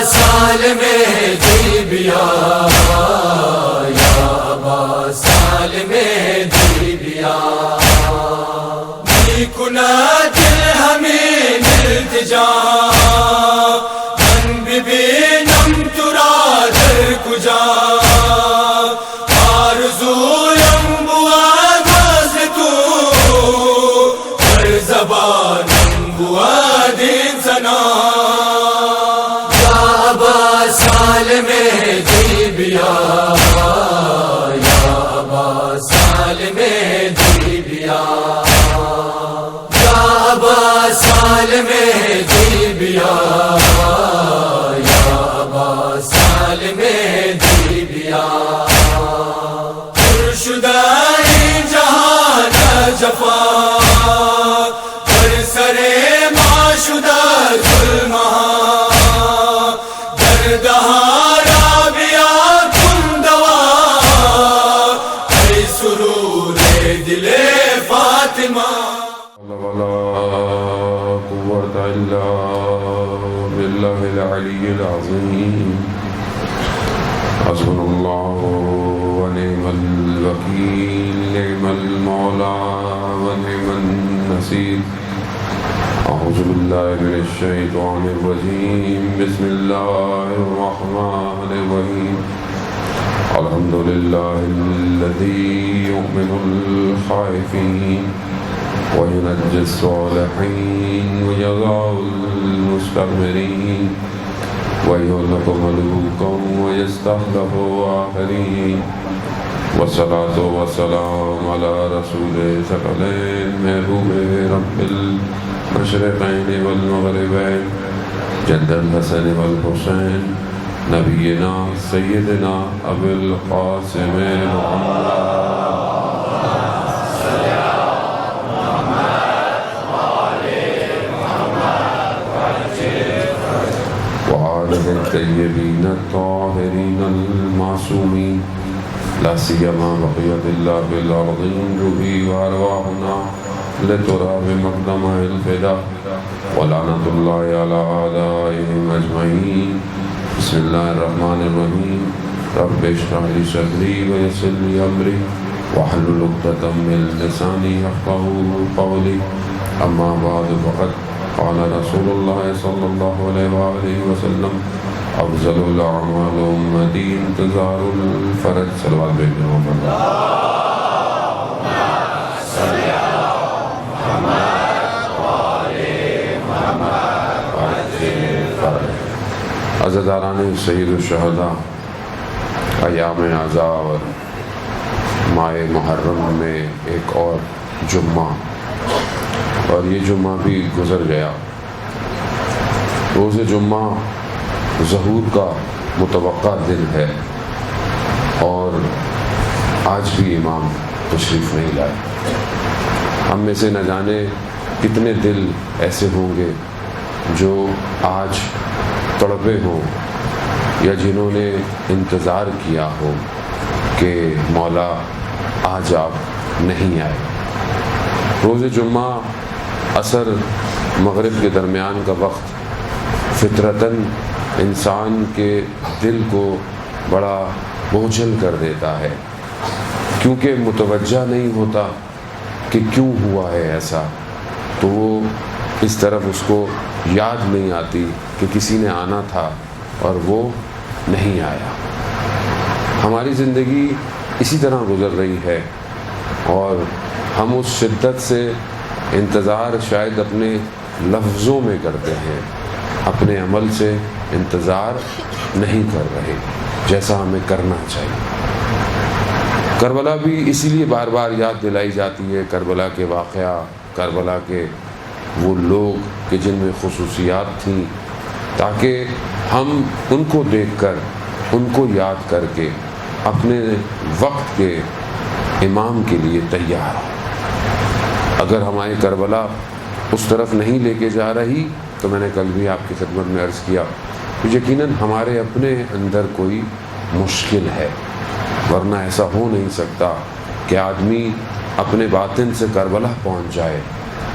سالم جیبیا یا ابا سالم جیبیا میکنہ دل ہمیں التجا من ببینم ترا در کجا آرزویم بود از تو بر زبانم بود این ثنا یا ابا سالم جیبیا یا ابا سالم جیبیا یا ابا سالم جیبیا یا ابا سالم جیبیا شدائی جہان جفا پر سرے معشدہ ظلمہ دردہارا بیا کن دوا اے سرور دل فاطمہ ولا قوة إلا بالله العلي العظيم حسبنا الله ونعم الوكيل نعم المولى ونعم النصير أعوذ بالله من الشيطان الرجيم بسم الله الرحمن الرحيم الحمد لله الذي يؤمن الخائفين وينجي الصالحين ويضع المستكبرين ويهلك ملوكا ويستخلف آخرين والصلاة والسلام على رسول ثقلين محبوب رب المشرقين والمغربين جد الحسن والحسين نبينا سيدنا أبي القاسم محمد الطيبين الطاهرين المعصومين لا سيما بقية الله في الأرض روحي وأرواحنا لترى بمقدم الفداء ولعنة الله على أعدائهم أجمعين بسم الله الرحمن الرحيم رب اشرح لي صدري ويسر لي أمري واحلل عقدة من لساني يفقهوا قولي أما بعد فقد قال رسول الله صلى الله عليه وآله وسلم افضل الاعمال امتی انتظار الفرج صلوات بھیجنے محمد عزاداران سید الشہداء ایام اعزاء اور ماہ محرم میں ایک اور جمعہ اور یہ جمعہ بھی گزر گیا روز جمعہ ظہور کا متوقع دن ہے اور آج بھی امام تشریف نہیں لائے ہم میں سے نہ جانے کتنے دل ایسے ہوں گے جو آج تڑپے ہوں یا جنہوں نے انتظار کیا ہو کہ مولا آج آپ نہیں آئے روز جمعہ عصر مغرب کے درمیان کا وقت فطرتاً انسان کے دل کو بڑا بوجھل کر دیتا ہے کیونکہ متوجہ نہیں ہوتا کہ کیوں ہوا ہے ایسا تو وہ اس طرف اس کو یاد نہیں آتی کہ کسی نے آنا تھا اور وہ نہیں آیا ہماری زندگی اسی طرح گزر رہی ہے اور ہم اس شدت سے انتظار شاید اپنے لفظوں میں کرتے ہیں اپنے عمل سے انتظار نہیں کر رہے جیسا ہمیں کرنا چاہیے کربلا بھی اسی لیے بار بار یاد دلائی جاتی ہے کربلا کے واقعہ کربلا کے وہ لوگ کہ جن میں خصوصیات تھیں تاکہ ہم ان کو دیکھ کر ان کو یاد کر کے اپنے وقت کے امام کے لیے تیار ہوں اگر ہماری کربلا اس طرف نہیں لے کے جا رہی تو میں نے کل بھی آپ کی خدمت میں عرض کیا تو یقیناً ہمارے اپنے اندر کوئی مشکل ہے ورنہ ایسا ہو نہیں سکتا کہ آدمی اپنے باطن سے کربلا پہنچ جائے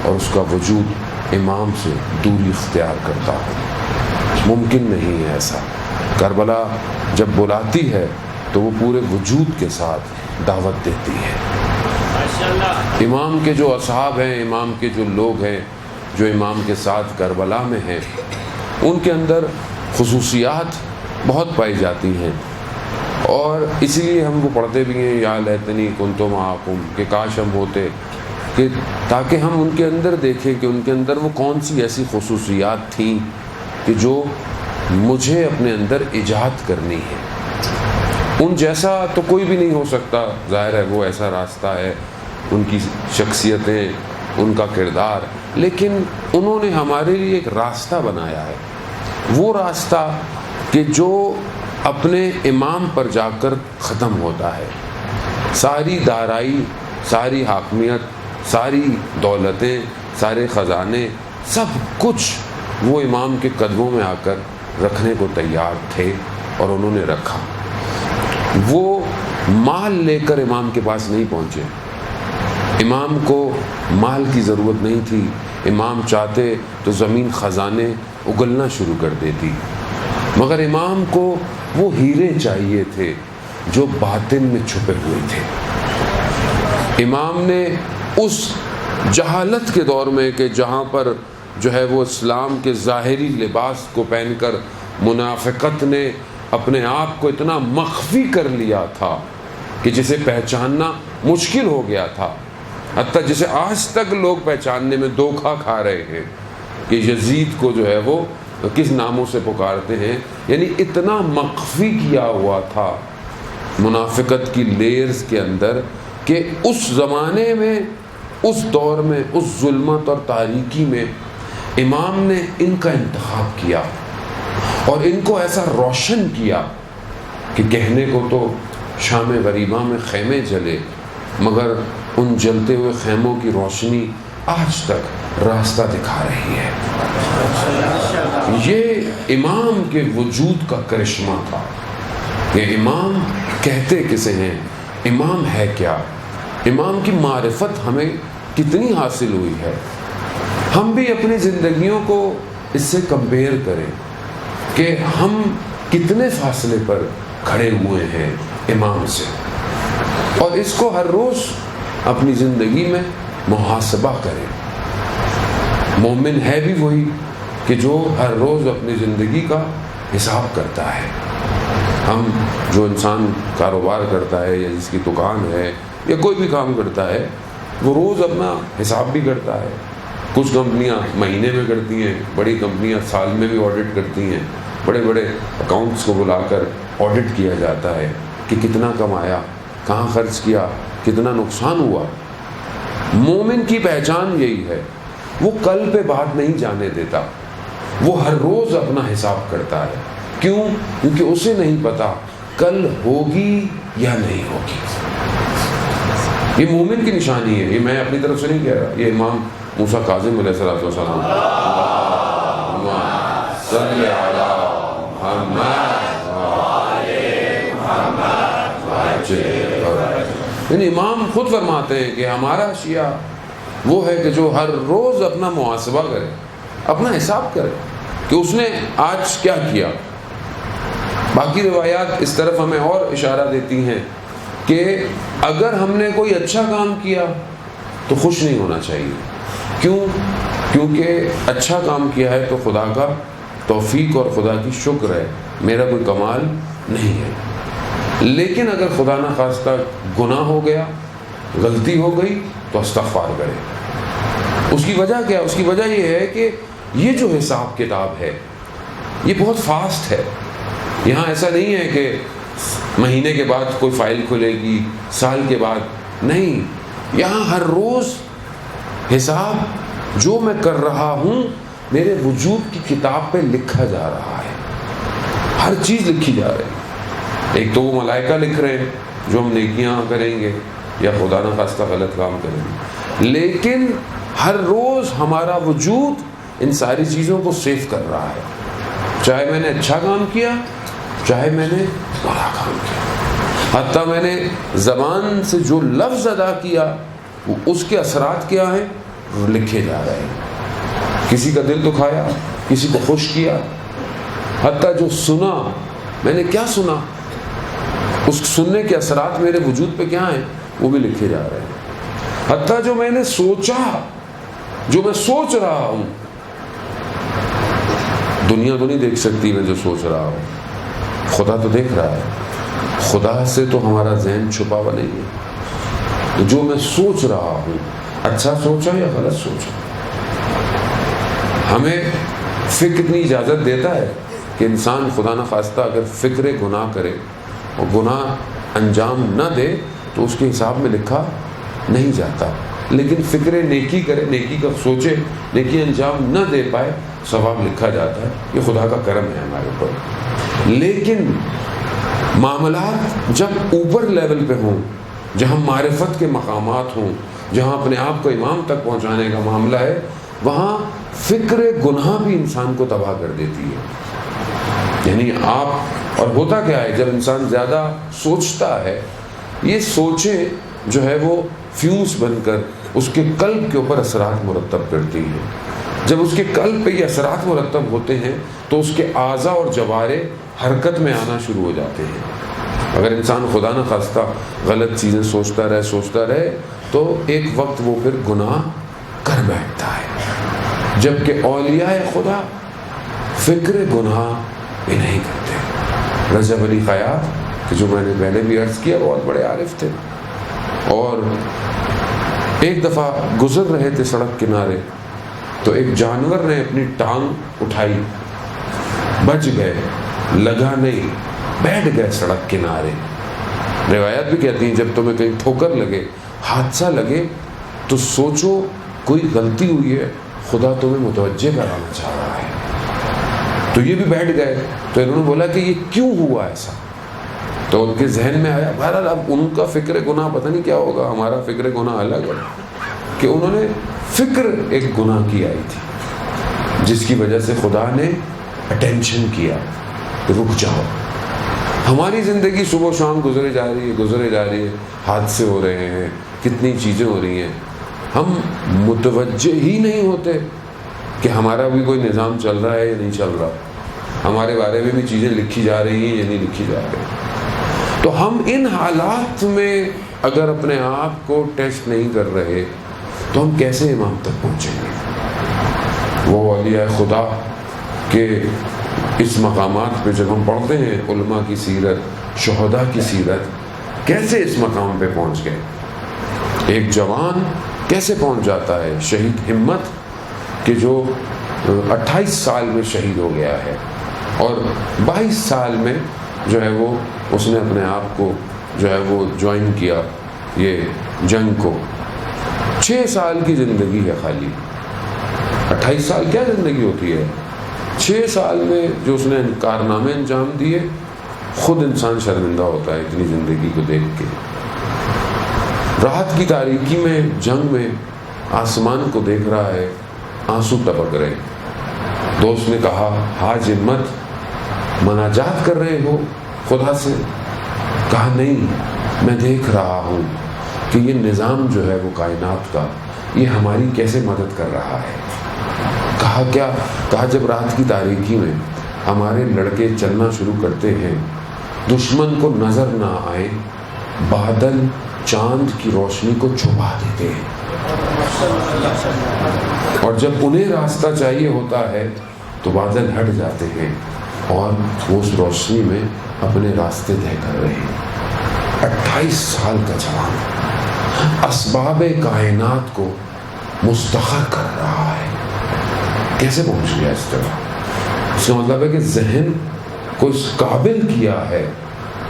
اور اس کا وجود امام سے دوری اختیار کرتا ہو ممکن نہیں ہے ایسا۔ کربلا جب بلاتی ہے تو وہ پورے وجود کے ساتھ دعوت دیتی ہے۔ امام کے جو اصحاب ہیں، امام کے جو لوگ ہیں جو امام کے ساتھ کربلا میں ہیں، ان کے اندر خصوصیات بہت پائی جاتی ہیں، اور اسی لیے ہم وہ پڑھتے بھی ہیں یا لیتنی کنت معکم، کہ کاش ہم ہوتے، کہ تاکہ ہم ان کے اندر دیکھیں کہ ان کے اندر وہ کون سی ایسی خصوصیات تھیں کہ جو مجھے اپنے اندر ایجاد کرنی ہے۔ ان جیسا تو کوئی بھی نہیں ہو سکتا، ظاہر ہے وہ ایسا راستہ ہے، ان کی شخصیتیں، ان کا کردار، لیکن انہوں نے ہمارے لیے ایک راستہ بنایا ہے، وہ راستہ کہ جو اپنے امام پر جا کر ختم ہوتا ہے۔ ساری دارائی، ساری حاکمیت، ساری دولتیں، سارے خزانے، سب کچھ وہ امام کے قدموں میں آ کر رکھنے کو تیار تھے، اور انہوں نے رکھا۔ وہ مال لے کر امام کے پاس نہیں پہنچے، امام کو مال کی ضرورت نہیں تھی، امام چاہتے تو زمین خزانے اگلنا شروع کر دیتی، مگر امام کو وہ ہیرے چاہیے تھے جو باطن میں چھپے ہوئے تھے۔ امام نے اس جہالت کے دور میں کہ جہاں پر جو ہے وہ اسلام کے ظاہری لباس کو پہن کر منافقت نے اپنے آپ کو اتنا مخفی کر لیا تھا کہ جسے پہچاننا مشکل ہو گیا تھا، حتیٰ جسے آج تک لوگ پہچاننے میں دھوکہ کھا رہے ہیں کہ یزید کو جو ہے وہ کس ناموں سے پکارتے ہیں، یعنی اتنا مخفی کیا ہوا تھا منافقت کی لیئرز کے اندر کہ اس زمانے میں، اس دور میں، اس ظلمت اور تاریکی میں امام نے ان کا انتخاب کیا اور ان کو ایسا روشن کیا کہ کہنے کو تو شام غریبہ میں خیمے جلے، مگر ان جلتے ہوئے خیموں کی روشنی آج تک راستہ دکھا رہی ہے۔ یہ امام کے وجود کا کرشمہ تھا کہ امام کہتے کسے ہیں، امام ہے کیا، امام کی معرفت ہمیں کتنی حاصل ہوئی ہے۔ ہم بھی اپنی زندگیوں کو اس سے کمپیئر کریں کہ ہم کتنے فاصلے پر کھڑے ہوئے ہیں امام سے، اور اس کو ہر روز اپنی زندگی میں محاسبہ کریں۔ مومن ہے بھی وہی کہ جو ہر روز اپنی زندگی کا حساب کرتا ہے۔ ہم جو انسان کاروبار کرتا ہے یا جس کی دکان ہے یا کوئی بھی کام کرتا ہے، وہ روز اپنا حساب بھی کرتا ہے۔ کچھ کمپنیاں مہینے میں کرتی ہیں، بڑی کمپنیاں سال میں بھی آڈٹ کرتی ہیں، بڑے بڑے اکاؤنٹس کو بلا کر آڈٹ کیا جاتا ہے کہ کتنا کمایا، کہاں خرچ کیا، کتنا نقصان ہوا۔ مومن کی پہچان یہی ہے، وہ کل پہ بات نہیں جانے دیتا، وہ ہر روز اپنا حساب کرتا ہے۔ کیوں؟ کیونکہ اسے نہیں پتا کل ہوگی یا نہیں ہوگی۔ یہ مومن کی نشانی ہے، یہ میں اپنی طرف سے نہیں کہہ رہا، یہ امام موسیٰ کاظم علیہ الصلوۃ والسلام صلی علی محمد، یعنی امام خود فرماتے ہیں کہ ہمارا شیعہ وہ ہے کہ جو ہر روز اپنا محاسبہ کرے، اپنا حساب کرے کہ اس نے آج کیا کیا۔ باقی روایات اس طرف ہمیں اور اشارہ دیتی ہیں کہ اگر ہم نے کوئی اچھا کام کیا تو خوش نہیں ہونا چاہیے۔ کیوں؟ کیونکہ اچھا کام کیا ہے تو خدا کا توفیق اور خدا کی شکر ہے، میرا کوئی کمال نہیں ہے۔ لیکن اگر خدا نہ خواستہ گناہ ہو گیا، غلطی ہو گئی، تو استغفار کرے۔ اس کی وجہ کیا؟ اس کی وجہ یہ ہے کہ یہ جو حساب کتاب ہے یہ بہت فاسٹ ہے۔ یہاں ایسا نہیں ہے کہ مہینے کے بعد کوئی فائل کھلے گی، سال کے بعد نہیں، یہاں ہر روز حساب جو میں کر رہا ہوں میرے وجود کی کتاب پہ لکھا جا رہا ہے، ہر چیز لکھی جا رہی ہے۔ ایک تو وہ ملائکہ لکھ رہے ہیں جو ہم نیکیاں کریں گے یا خدا نہ خواستہ غلط کام کریں گے، لیکن ہر روز ہمارا وجود ان ساری چیزوں کو سیو کر رہا ہے، چاہے میں نے اچھا کام کیا، چاہے میں نے برا کام کیا۔ حتیٰ میں نے زبان سے جو لفظ ادا کیا وہ اس کے اثرات کیا ہیں لکھے جا رہے ہیں۔ کسی کا دل دکھایا، کسی کو خوش کیا، حتیٰ جو سنا، میں نے کیا سنا، اس سننے کے اثرات میرے وجود پہ کیا ہیں وہ بھی لکھے جا رہے ہیں. حتیٰ جو میں نے سوچا، جو میں سوچ رہا ہوں، دنیا تو نہیں دیکھ سکتی میں جو سوچ رہا ہوں، خدا تو دیکھ رہا ہے. خدا سے تو ہمارا ذہن چھپا ہوا نہیں ہے. تو جو میں سوچ رہا ہوں، اچھا سوچا یا غلط سوچا، ہمیں فکر اتنی اجازت دیتا ہے کہ انسان خدا نہ خواستہ اگر فکر گناہ کرے اور گناہ انجام نہ دے تو اس کے حساب میں لکھا نہیں جاتا، لیکن فکر نیکی کرے، نیکی کا سوچے، نیکی انجام نہ دے پائے، ثواب لکھا جاتا ہے. یہ خدا کا کرم ہے ہمارے اوپر. لیکن معاملات جب اوپر لیول پہ ہوں، جہاں معرفت کے مقامات ہوں، جہاں اپنے آپ کو امام تک پہنچانے کا معاملہ ہے، وہاں فکر گناہ بھی انسان کو تباہ کر دیتی ہے. یعنی آپ، اور ہوتا کیا ہے جب انسان زیادہ سوچتا ہے، یہ سوچیں جو ہے وہ فیوز بن کر اس کے قلب کے اوپر اثرات مرتب کرتی ہیں. جب اس کے قلب پہ یہ اثرات مرتب ہوتے ہیں تو اس کے اعضاء اور جوارح حرکت میں آنا شروع ہو جاتے ہیں. اگر انسان خدا نہ خواستہ غلط چیزیں سوچتا رہے تو ایک وقت وہ پھر گناہ کر بیٹھتا ہے. جبکہ اولیاء خدا فکر گناہ بھی نہیں کرتے. رجب علی خیاط کہ جو میں نے پہلے بھی عرض کیا بہت بڑے عارف تھے، اور ایک دفعہ گزر رہے تھے سڑک کنارے تو ایک جانور نے اپنی ٹانگ اٹھائی، بچ گئے، لگا نہیں، بیٹھ گئے سڑک کنارے. روایت بھی کہتی ہیں جب تمہیں کہیں ٹھوکر لگے، حادثہ لگے تو سوچو کوئی غلطی ہوئی ہے، خدا تمہیں متوجہ کرانا چاہ رہا ہے. تو یہ بھی بیٹھ گئے. تو انہوں نے بولا کہ یہ کیوں ہوا ایسا؟ تو ان کے ذہن میں آیا، بہرحال اب ان کا فکر گناہ پتہ نہیں کیا ہوگا، ہمارا فکر گناہ الگ ہے، کہ انہوں نے فکر ایک گناہ کی آئی تھی جس کی وجہ سے خدا نے اٹینشن کیا، رک جاؤ. ہماری زندگی صبح و شام گزرے جا رہی ہے، حادثے ہو رہے ہیں، کتنی چیزیں ہو رہی ہیں، ہم متوجہ ہی نہیں ہوتے کہ ہمارا بھی کوئی نظام چل رہا ہے یا نہیں چل رہا، ہمارے بارے میں بھی چیزیں لکھی جا رہی ہیں یا نہیں لکھی جا رہی. تو ہم ان حالات میں اگر اپنے آپ کو ٹیسٹ نہیں کر رہے تو ہم کیسے امام تک پہنچیں گے؟ وہ اولیاء خدا کے اس مقامات پہ جب ہم پڑھتے ہیں علماء کی سیرت، شہداء کی سیرت، کیسے اس مقام پہ پہنچ گئے. ایک جوان کیسے پہنچ جاتا ہے، شہید ہمت کہ جو 28 سال میں شہید ہو گیا ہے اور 22 سال میں جو ہے وہ اس نے اپنے آپ کو جو ہے وہ جوائن کیا یہ جنگ کو. 6 سال کی زندگی ہے خالی، 28 سال کیا زندگی ہوتی ہے. 6 سال میں جو اس نے کارنامے انجام دیے، خود انسان شرمندہ ہوتا ہے اتنی زندگی کو دیکھ کے. رات کی تاریکی میں جنگ میں آسمان کو دیکھ رہا ہے، آنسو ٹپک رہے. دوست نے کہا، حاج ہمت مناجات کر رہے ہو خدا سے؟ کہا نہیں، میں دیکھ رہا ہوں کہ یہ نظام جو ہے وہ کائنات کا، یہ ہماری کیسے مدد کر رہا ہے. کہا کیا؟ کہا جب رات کی تاریکی میں ہمارے لڑکے چلنا شروع کرتے ہیں، دشمن کو نظر نہ آئے، بادل چاند کی روشنی کو چھپا دیتے ہیں، اور جب انہیں راستہ چاہیے ہوتا ہے تو بادل ہٹ جاتے ہیں اور وہ اس روشنی میں اپنے راستے طے کر رہے ہیں. 28 سال کا جوان اسباب کائنات کو مستخر کر رہا ہے. کیسے پہنچ گیا اس طرح؟ اس کا مطلب ہے کہ ذہن کو اس قابل کیا ہے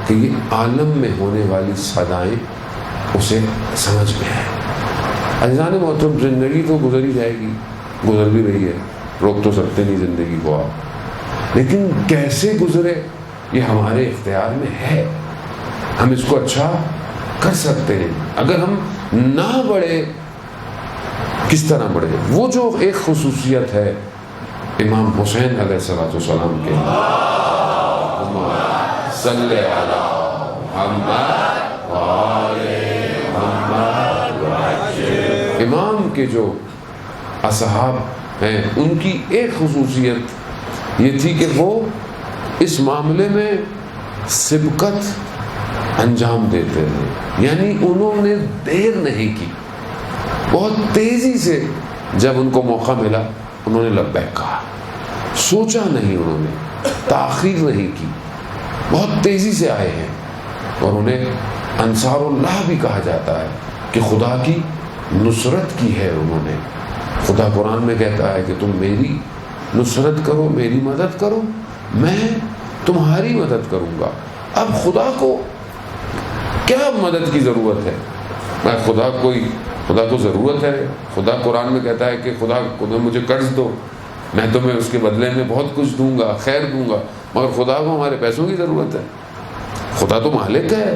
کہ یہ عالم میں ہونے والی صدائیں اسے سمجھ میں ہیں. عزیزان محترم، زندگی تو گزر ہی جائے گی، گزر بھی رہی ہے، روک تو سکتے نہیں زندگی کو آپ، لیکن کیسے گزرے یہ ہمارے اختیار میں ہے. ہم اس کو اچھا کر سکتے ہیں اگر ہم نہ بڑھے. کس طرح بڑھے؟ وہ جو ایک خصوصیت ہے امام حسین علیہ السلام کے، صلی علی محمد امام کے جو اصحاب ہیں ان کی ایک خصوصیت یہ تھی کہ وہ اس معاملے میں سبقت انجام دیتے ہیں، یعنی انہوں نے دیر نہیں کی، بہت تیزی سے جب ان کو موقع ملا انہوں نے لبیک کہا، سوچا نہیں، انہوں نے تاخیر نہیں کی، بہت تیزی سے آئے ہیں۔ اور انہیں انصار اللہ بھی کہا جاتا ہے کہ خدا کی نصرت کی ہے انہوں نے۔ خدا قرآن میں کہتا ہے کہ تم میری نصرت کرو، میری مدد کرو، میں تمہاری مدد کروں گا۔ اب خدا کو کیا مدد کی ضرورت ہے؟ خدا کو ضرورت ہے، خدا قرآن میں کہتا ہے کہ خدا مجھے قرض دو، میں تمہیں اس کے بدلے میں بہت کچھ دوں گا، خیر دوں گا، مگر خدا کو ہمارے پیسوں کی ضرورت ہے۔ خدا تو مالک ہے،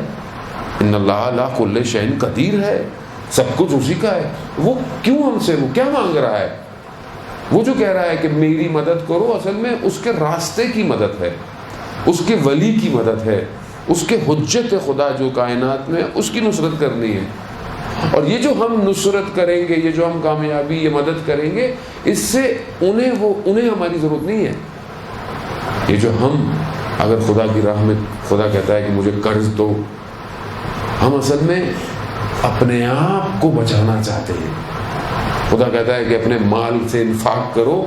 ان اللہ علی کل شیء قدیر ہے، سب کچھ اسی کا ہے۔ وہ کیوں ہم سے، وہ کیا مانگ رہا ہے؟ وہ جو کہہ رہا ہے کہ میری مدد کرو، اصل میں اس کے راستے کی مدد ہے، اس کے ولی کی مدد ہے، اس کے حجت خدا جو کائنات میں اس کی نصرت کرنی ہے۔ اور یہ جو ہم نصرت کریں گے، یہ جو ہم کامیابی، یہ مدد کریں گے، اس سے انہیں ہماری ضرورت نہیں ہے۔ یہ جو ہم اگر خدا کی راہ میں خدا کہتا ہے کہ مجھے قرض دو، ہم اصل میں اپنے آپ کو بچانا چاہتے ہیں۔ خدا کہتا ہے کہ اپنے مال سے انفاق کرو،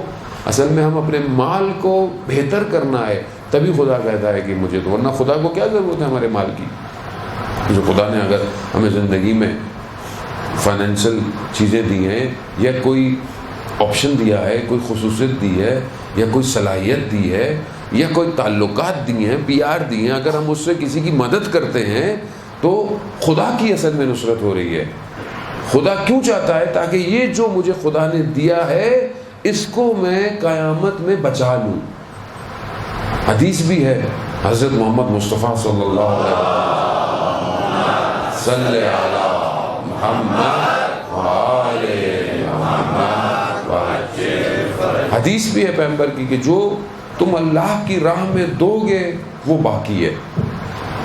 اصل میں ہم اپنے مال کو بہتر کرنا ہے، تبھی خدا کہتا ہے کہ مجھے دو، ورنہ خدا کو کیا ضرورت ہے ہمارے مال کی؟ جو خدا نے اگر ہمیں زندگی میں فائنینشل چیزیں دی ہیں، یا کوئی آپشن دیا ہے، کوئی خصوصیت دی ہے، یا کوئی صلاحیت دی ہے، یا کوئی تعلقات دی ہیں، PR دی ہیں، اگر ہم اس سے کسی کی مدد کرتے ہیں تو خدا کی اصل میں نصرت ہو رہی ہے۔ خدا کیوں چاہتا ہے؟ تاکہ یہ جو مجھے خدا نے دیا ہے اس کو میں قیامت میں بچا لوں۔ حدیث بھی ہے، حضرت محمد مصطفیٰ صلی اللہ علیہ وسلم صلی علی محمد وآل محمد، حدیث بھی ہے پیغمبر کی کہ جو تم اللہ کی راہ میں دو گے وہ باقی ہے،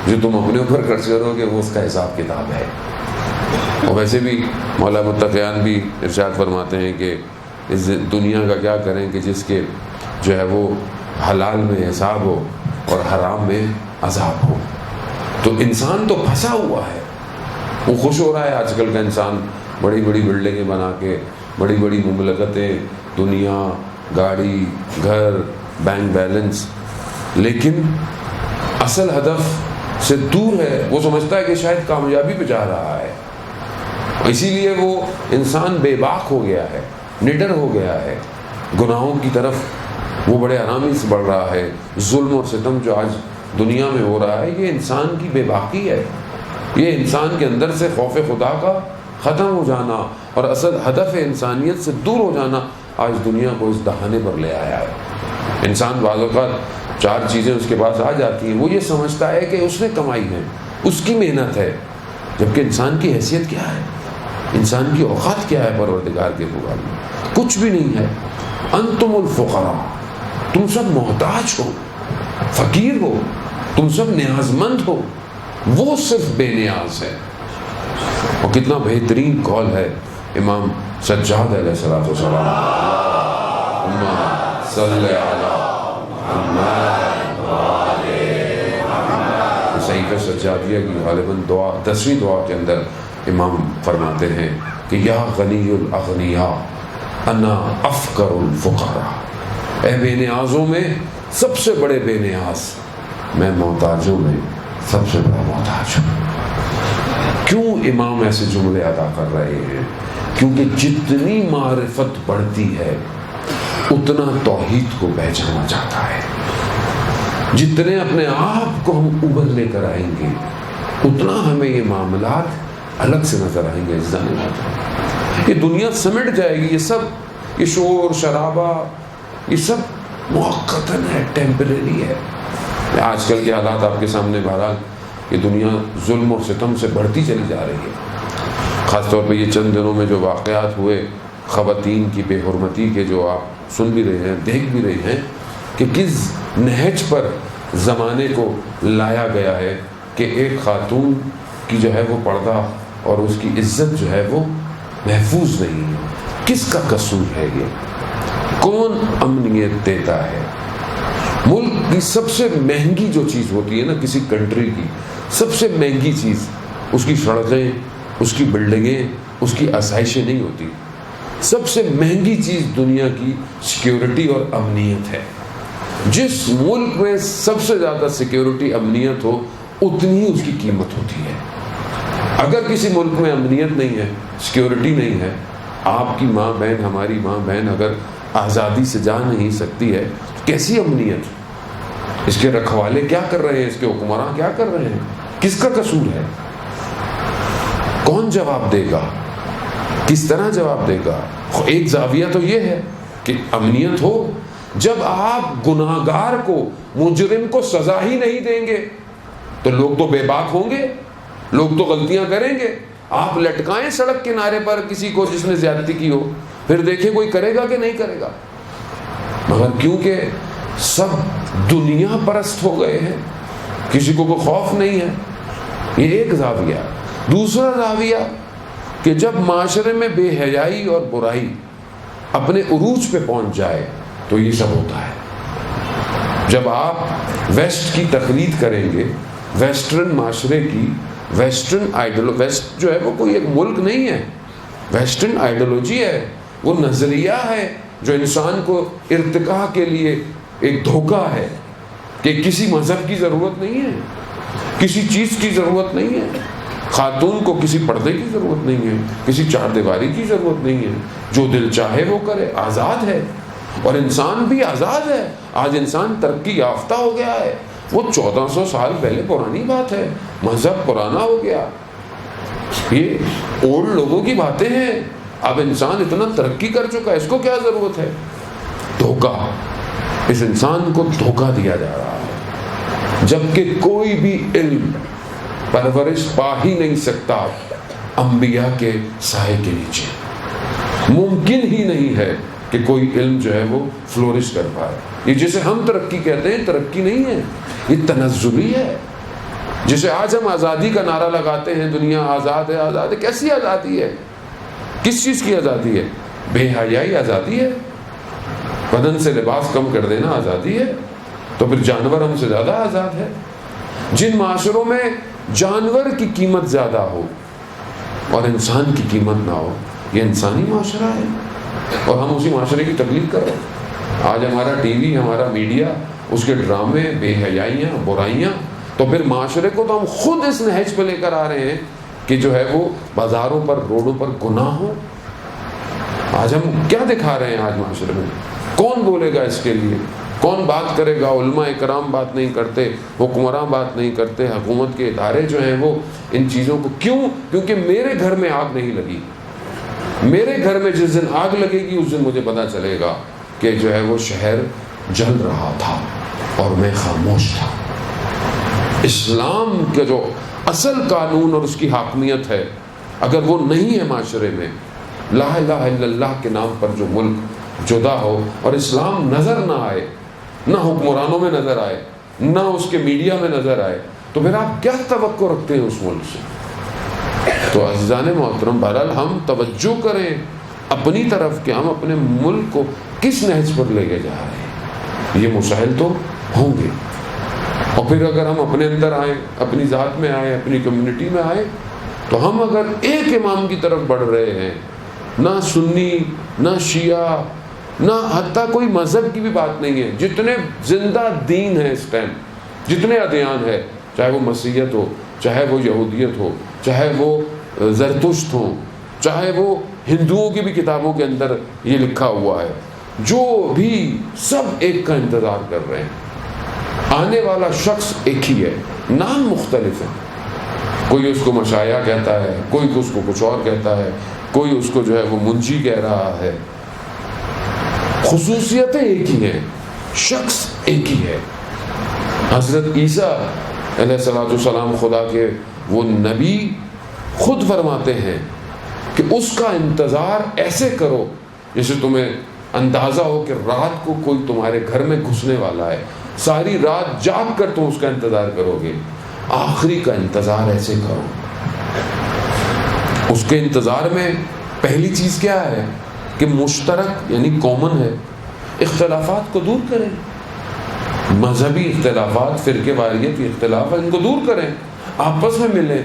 جو تم اپنے اوپر خرچ کرو گے وہ اس کا حساب کتاب ہے۔ اور ویسے بھی مولا متقیان بھی ارشاد فرماتے ہیں کہ اس دنیا کا کیا کریں کہ جس کے جو ہے وہ حلال میں حساب ہو اور حرام میں عذاب ہو۔ تو انسان تو پھنسا ہوا ہے، وہ خوش ہو رہا ہے آج کل کا انسان، بڑی بڑی بلڈنگیں بنا کے، بڑی بڑی مملکتیں، دنیا، گاڑی، گھر، بینک بیلنس، لیکن اصل ہدف سے دور ہے۔ وہ سمجھتا ہے کہ شاید کامیابی پہ جا رہا ہے، اسی لیے وہ انسان بے باک ہو گیا ہے، نڈر ہو گیا ہے، گناہوں کی طرف وہ بڑے آرامی سے بڑھ رہا ہے۔ ظلم اور ستم جو آج دنیا میں ہو رہا ہے یہ انسان کی بے باکی ہے، یہ انسان کے اندر سے خوف خدا کا ختم ہو جانا اور اصل ہدف انسانیت سے دور ہو جانا آج دنیا کو اس دہانے پر لے آیا ہے۔ انسان بعض اوقات 4 چیزیں اس کے پاس آ جاتی ہیں، وہ یہ سمجھتا ہے کہ اس نے کمائی ہے، اس کی محنت ہے، جبکہ انسان کی حیثیت کیا ہے، انسان کی اوقات کیا ہے پروردگار کے مقابلے؟ کچھ بھی نہیں ہے۔ انتم الفقراء، تم سب محتاج ہو، فقیر ہو، تم سب نیاز مند ہو، وہ صرف بے نیاز ہے۔ اور کتنا بہترین قول ہے امام سجاد علیہ الصلوۃ والسلام، اللہم صلی علی محمد وآل محمد۔ صحیفہ سجادیہ کی غالباً دعا 10ویں دعا کے اندر امام فرماتے ہیں کہ یا غنی الاغنیاء انا افقر الفقراء، اے بے نیازوں میں سب سے بڑے بے نیاز میں محتاجوں میں سب سے بڑا محتاج ہوں۔ کیوں امام ایسے جملے ادا کر رہے ہیں؟ کیونکہ جتنی معرفت بڑھتی ہے اتنا توحید کو پہچانا جاتا ہے، جتنے اپنے آپ کو ہم اوپر لے کر آئیں گے اتنا ہمیں یہ معاملات الگ سے نظر آئیں گے۔ یہ دنیا سمٹ جائے گی، یہ سب، یہ شور شرابہ، یہ سب موقتاً ہے، ٹیمپریری ہے۔ آج کل کے حالات آپ کے سامنے بہرحال یہ دنیا ظلم اور ستم سے بڑھتی چلی جا رہی ہے۔ خاص طور پہ یہ چند دنوں میں جو واقعات ہوئے خواتین کی بے حرمتی کے، جو آپ سن بھی رہے ہیں، دیکھ بھی رہے ہیں کہ کس نہج پر زمانے کو لایا گیا ہے کہ ایک خاتون کی جو ہے وہ پردہ اور اس کی عزت جو ہے وہ محفوظ نہیں ہے۔ کس کا قصور ہے یہ؟ کون امنیت دیتا ہے؟ ملک کی سب سے مہنگی جو چیز ہوتی ہے نا کسی کنٹری کی، سب سے مہنگی چیز اس کی سڑکیں، اس کی بلڈنگیں، اس کی آسائشیں نہیں ہوتی. سب سے مہنگی چیز دنیا کی سیکیورٹی اور امنیت ہے. جس ملک میں سب سے زیادہ سیکیورٹی امنیت ہو اتنی ہی اس کی قیمت ہوتی ہے. اگر کسی ملک میں امنیت نہیں ہے، سیکیورٹی نہیں ہے، آپ کی ماں بہن، ہماری ماں بہن اگر آزادی سے جا نہیں سکتی ہے، کیسی امنیت؟ اس کے رکھوالے کیا کر رہے ہیں؟ اس کے حکمراں کیا کر رہے ہیں؟ کس کا قصور ہے؟ کون جواب دے گا؟ کس طرح جواب دے گا؟ ایک زاویہ تو یہ ہے کہ امنیت ہو. جب آپ گناہگار کو، مجرم کو سزا ہی نہیں دیں گے تو لوگ تو بے باک ہوں گے، لوگ تو غلطیاں کریں گے. آپ لٹکائیں سڑک کنارے پر کسی کو جس نے زیادتی کی ہو، پھر دیکھیں کوئی کرے گا کہ نہیں کرے گا. مگر کیونکہ سب دنیا پرست ہو گئے ہیں، کسی کو کوئی خوف نہیں ہے. یہ ایک زاویہ. دوسرا زاویہ کہ جب معاشرے میں بے حیائی اور برائی اپنے عروج پہ پہنچ جائے تو یہ سب ہوتا ہے. جب آپ ویسٹ کی تقلید کریں گے، ویسٹرن معاشرے کی، ویسٹ جو ہے وہ کوئی ایک ملک نہیں ہے، ویسٹرن آئیڈیالوجی ہے، وہ نظریہ ہے جو انسان کو ارتقاء کے لیے ایک دھوکہ ہے کہ کسی مذہب کی ضرورت نہیں ہے، کسی چیز کی ضرورت نہیں ہے، خاتون کو کسی پردے کی ضرورت نہیں ہے، کسی چار دیواری کی ضرورت نہیں ہے، جو دل چاہے وہ کرے، آزاد ہے. اور انسان بھی آزاد ہے. آج انسان ترقی یافتہ ہو گیا ہے. وہ 1400 سال پہلے پرانی بات ہے، مذہب پرانا ہو گیا، یہ اولڈ لوگوں کی باتیں ہیں. اب انسان اتنا ترقی کر چکا ہے، اس کو کیا ضرورت ہے؟ دھوکہ. اس انسان کو دھوکہ دیا جا رہا ہے، جبکہ کوئی بھی علم پرورش پا ہی نہیں سکتا انبیاء کے سائے کے نیچے. ممکن ہی نہیں ہے کہ کوئی علم جو ہے وہ فلورش کر پائے. یہ جسے ہم ترقی کہتے ہیں، ترقی نہیں ہے، یہ تنزلی ہے. جسے آج ہم آزادی کا نعرہ لگاتے ہیں، دنیا آزاد ہے، آزاد ہے. کیسی آزادی ہے؟ کس چیز کی آزادی ہے؟ بے حیائی آزادی ہے؟ بدن سے لباس کم کر دینا آزادی ہے؟ تو پھر جانور ہم سے زیادہ آزاد ہے. جن معاشروں میں جانور کی قیمت زیادہ ہو اور انسان کی قیمت نہ ہو، یہ انسانی معاشرہ ہے اور ہم اسی معاشرے کی تقلید کر رہے ہیں. آج ہمارا ٹی وی، ہمارا میڈیا، اس کے ڈرامے، بے حیائیاں، برائیاں، تو پھر معاشرے کو تو ہم خود اس نہج پہ لے کر آ رہے ہیں کہ جو ہے وہ بازاروں پر، روڈوں پر گناہ ہو. آج ہم کیا دکھا رہے ہیں آج معاشرے میں؟ کون بولے گا اس کے لیے؟ کون بات کرے گا؟ علماء اکرام بات نہیں کرتے، حکمراں بات نہیں کرتے، حکومت کے ادارے جو ہیں وہ ان چیزوں کو کیوں؟ کیونکہ میرے گھر میں آگ نہیں لگی. میرے گھر میں جس دن آگ لگے گی اس دن مجھے پتا چلے گا کہ جو ہے وہ شہر جل رہا تھا اور میں خاموش تھا. اسلام کا جو اصل قانون اور اس کی حاکمیت ہے، اگر وہ نہیں ہے معاشرے میں، لا الہ الا اللہ کے نام پر جو ملک جدا ہو اور اسلام نظر نہ آئے، نہ حکمرانوں میں نظر آئے، نہ اس کے میڈیا میں نظر آئے، تو پھر آپ کیا توقع رکھتے ہیں اس ملک سے؟ تو عزیزان محترم، بہرحال ہم توجہ کریں اپنی طرف کہ ہم اپنے ملک کو کس نہج پر لے کے جا رہے ہیں. یہ مسائل تو ہوں گے، اور پھر اگر ہم اپنے اندر آئیں، اپنی ذات میں آئیں، اپنی کمیونٹی میں آئیں، تو ہم اگر ایک امام کی طرف بڑھ رہے ہیں، نہ سنی، نہ شیعہ، نہ حتیٰ کوئی مذہب کی بھی بات نہیں ہے. جتنے زندہ دین ہیں اس ٹائم، جتنے ادیان ہیں، چاہے وہ مسیحیت ہو، چاہے وہ یہودیت ہو، چاہے وہ زرتشت ہو، چاہے وہ ہندوؤں کی بھی کتابوں کے اندر یہ لکھا ہوا ہے، جو بھی سب ایک کا انتظار کر رہے ہیں. آنے والا شخص ایک ہی ہے، نام مختلف ہے. کوئی اس کو مشایعہ کہتا ہے، کوئی اس کو کچھ اور کہتا ہے، کوئی اس کو جو ہے وہ منجی کہہ رہا ہے. خصوصیتیں ایک ہی ہیں، شخص ایک ہی ہے. حضرت عیسیٰ علیہ السلام خدا کے وہ نبی خود فرماتے ہیں کہ اس کا انتظار ایسے کرو جیسے تمہیں اندازہ ہو کہ رات کو کوئی تمہارے گھر میں گھسنے والا ہے. ساری رات جاگ کر تم اس کا انتظار کرو گے. آخری کا انتظار ایسے کرو. اس کے انتظار میں پہلی چیز کیا ہے کہ مشترک یعنی کامن ہے. اختلافات کو دور کریں. مذہبی اختلافات، فرقے واریت کے اختلاف، ان کو دور کریں، آپس میں ملیں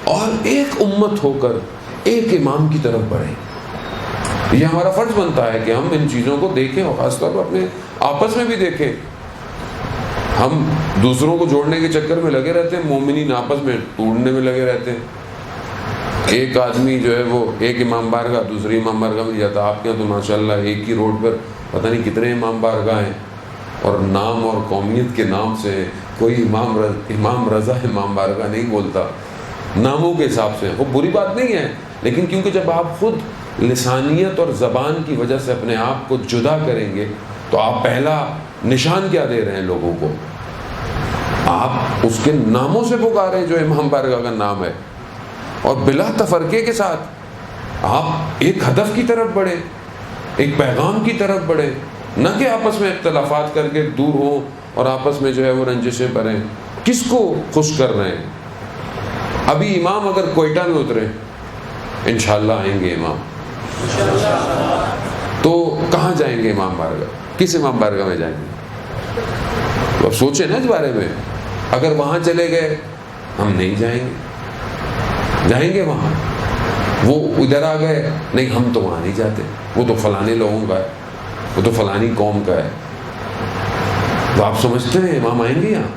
اور ایک امت ہو کر ایک امام کی طرف بڑھیں۔ یہ ہمارا فرض بنتا ہے کہ ہم ان چیزوں کو دیکھیں، اور خاص طور پر اپنے آپس میں بھی دیکھیں۔ ہم دوسروں کو جوڑنے کے چکر میں لگے رہتے ہیں، مومنین آپس میں ٹوٹنے میں لگے رہتے ہیں۔ ایک آدمی جو ہے وہ ایک امام بارگاہ دوسری امام بارگاہ میں جاتا، آپ کے یہاں تو ماشاءاللہ ایک ہی روڈ پر پتہ نہیں کتنے امام بارگاہ ہیں، اور نام اور قومیت کے نام سے کوئی امام رضا امام بارگاہ نہیں بولتا، ناموں کے حساب سے۔ وہ بری بات نہیں ہے، لیکن کیونکہ جب آپ خود لسانیت اور زبان کی وجہ سے اپنے آپ کو جدا کریں گے تو آپ پہلا نشان کیا دے رہے ہیں لوگوں کو؟ آپ اس کے ناموں سے پکاریں جو امام بارگاہ کا نام ہے، اور بلا تفرقے کے ساتھ آپ ایک ہدف کی طرف بڑھیں، ایک پیغام کی طرف بڑھیں، نہ کہ آپس میں اختلافات کر کے دور ہوں اور آپس میں جو ہے وہ رنجشیں بھریں۔ کس کو خوش کر رہے ہیں؟ ابھی امام اگر کوئٹہ میں اترے، انشاءاللہ آئیں گے امام، تو کہاں جائیں گے امام بارگاہ؟ کس امام بارگاہ میں جائیں گے؟ تو اب سوچیں نا اس بارے میں۔ اگر وہاں چلے گئے، ہم نہیں جائیں گے، جائیں گے وہاں؟ وہ ادھر آ گئے، نہیں ہم تو وہاں نہیں جاتے، وہ تو فلانے لوگوں کا ہے، وہ تو فلانی قوم کا ہے۔ تو آپ سمجھتے ہیں امام آئیں گے یہاں؟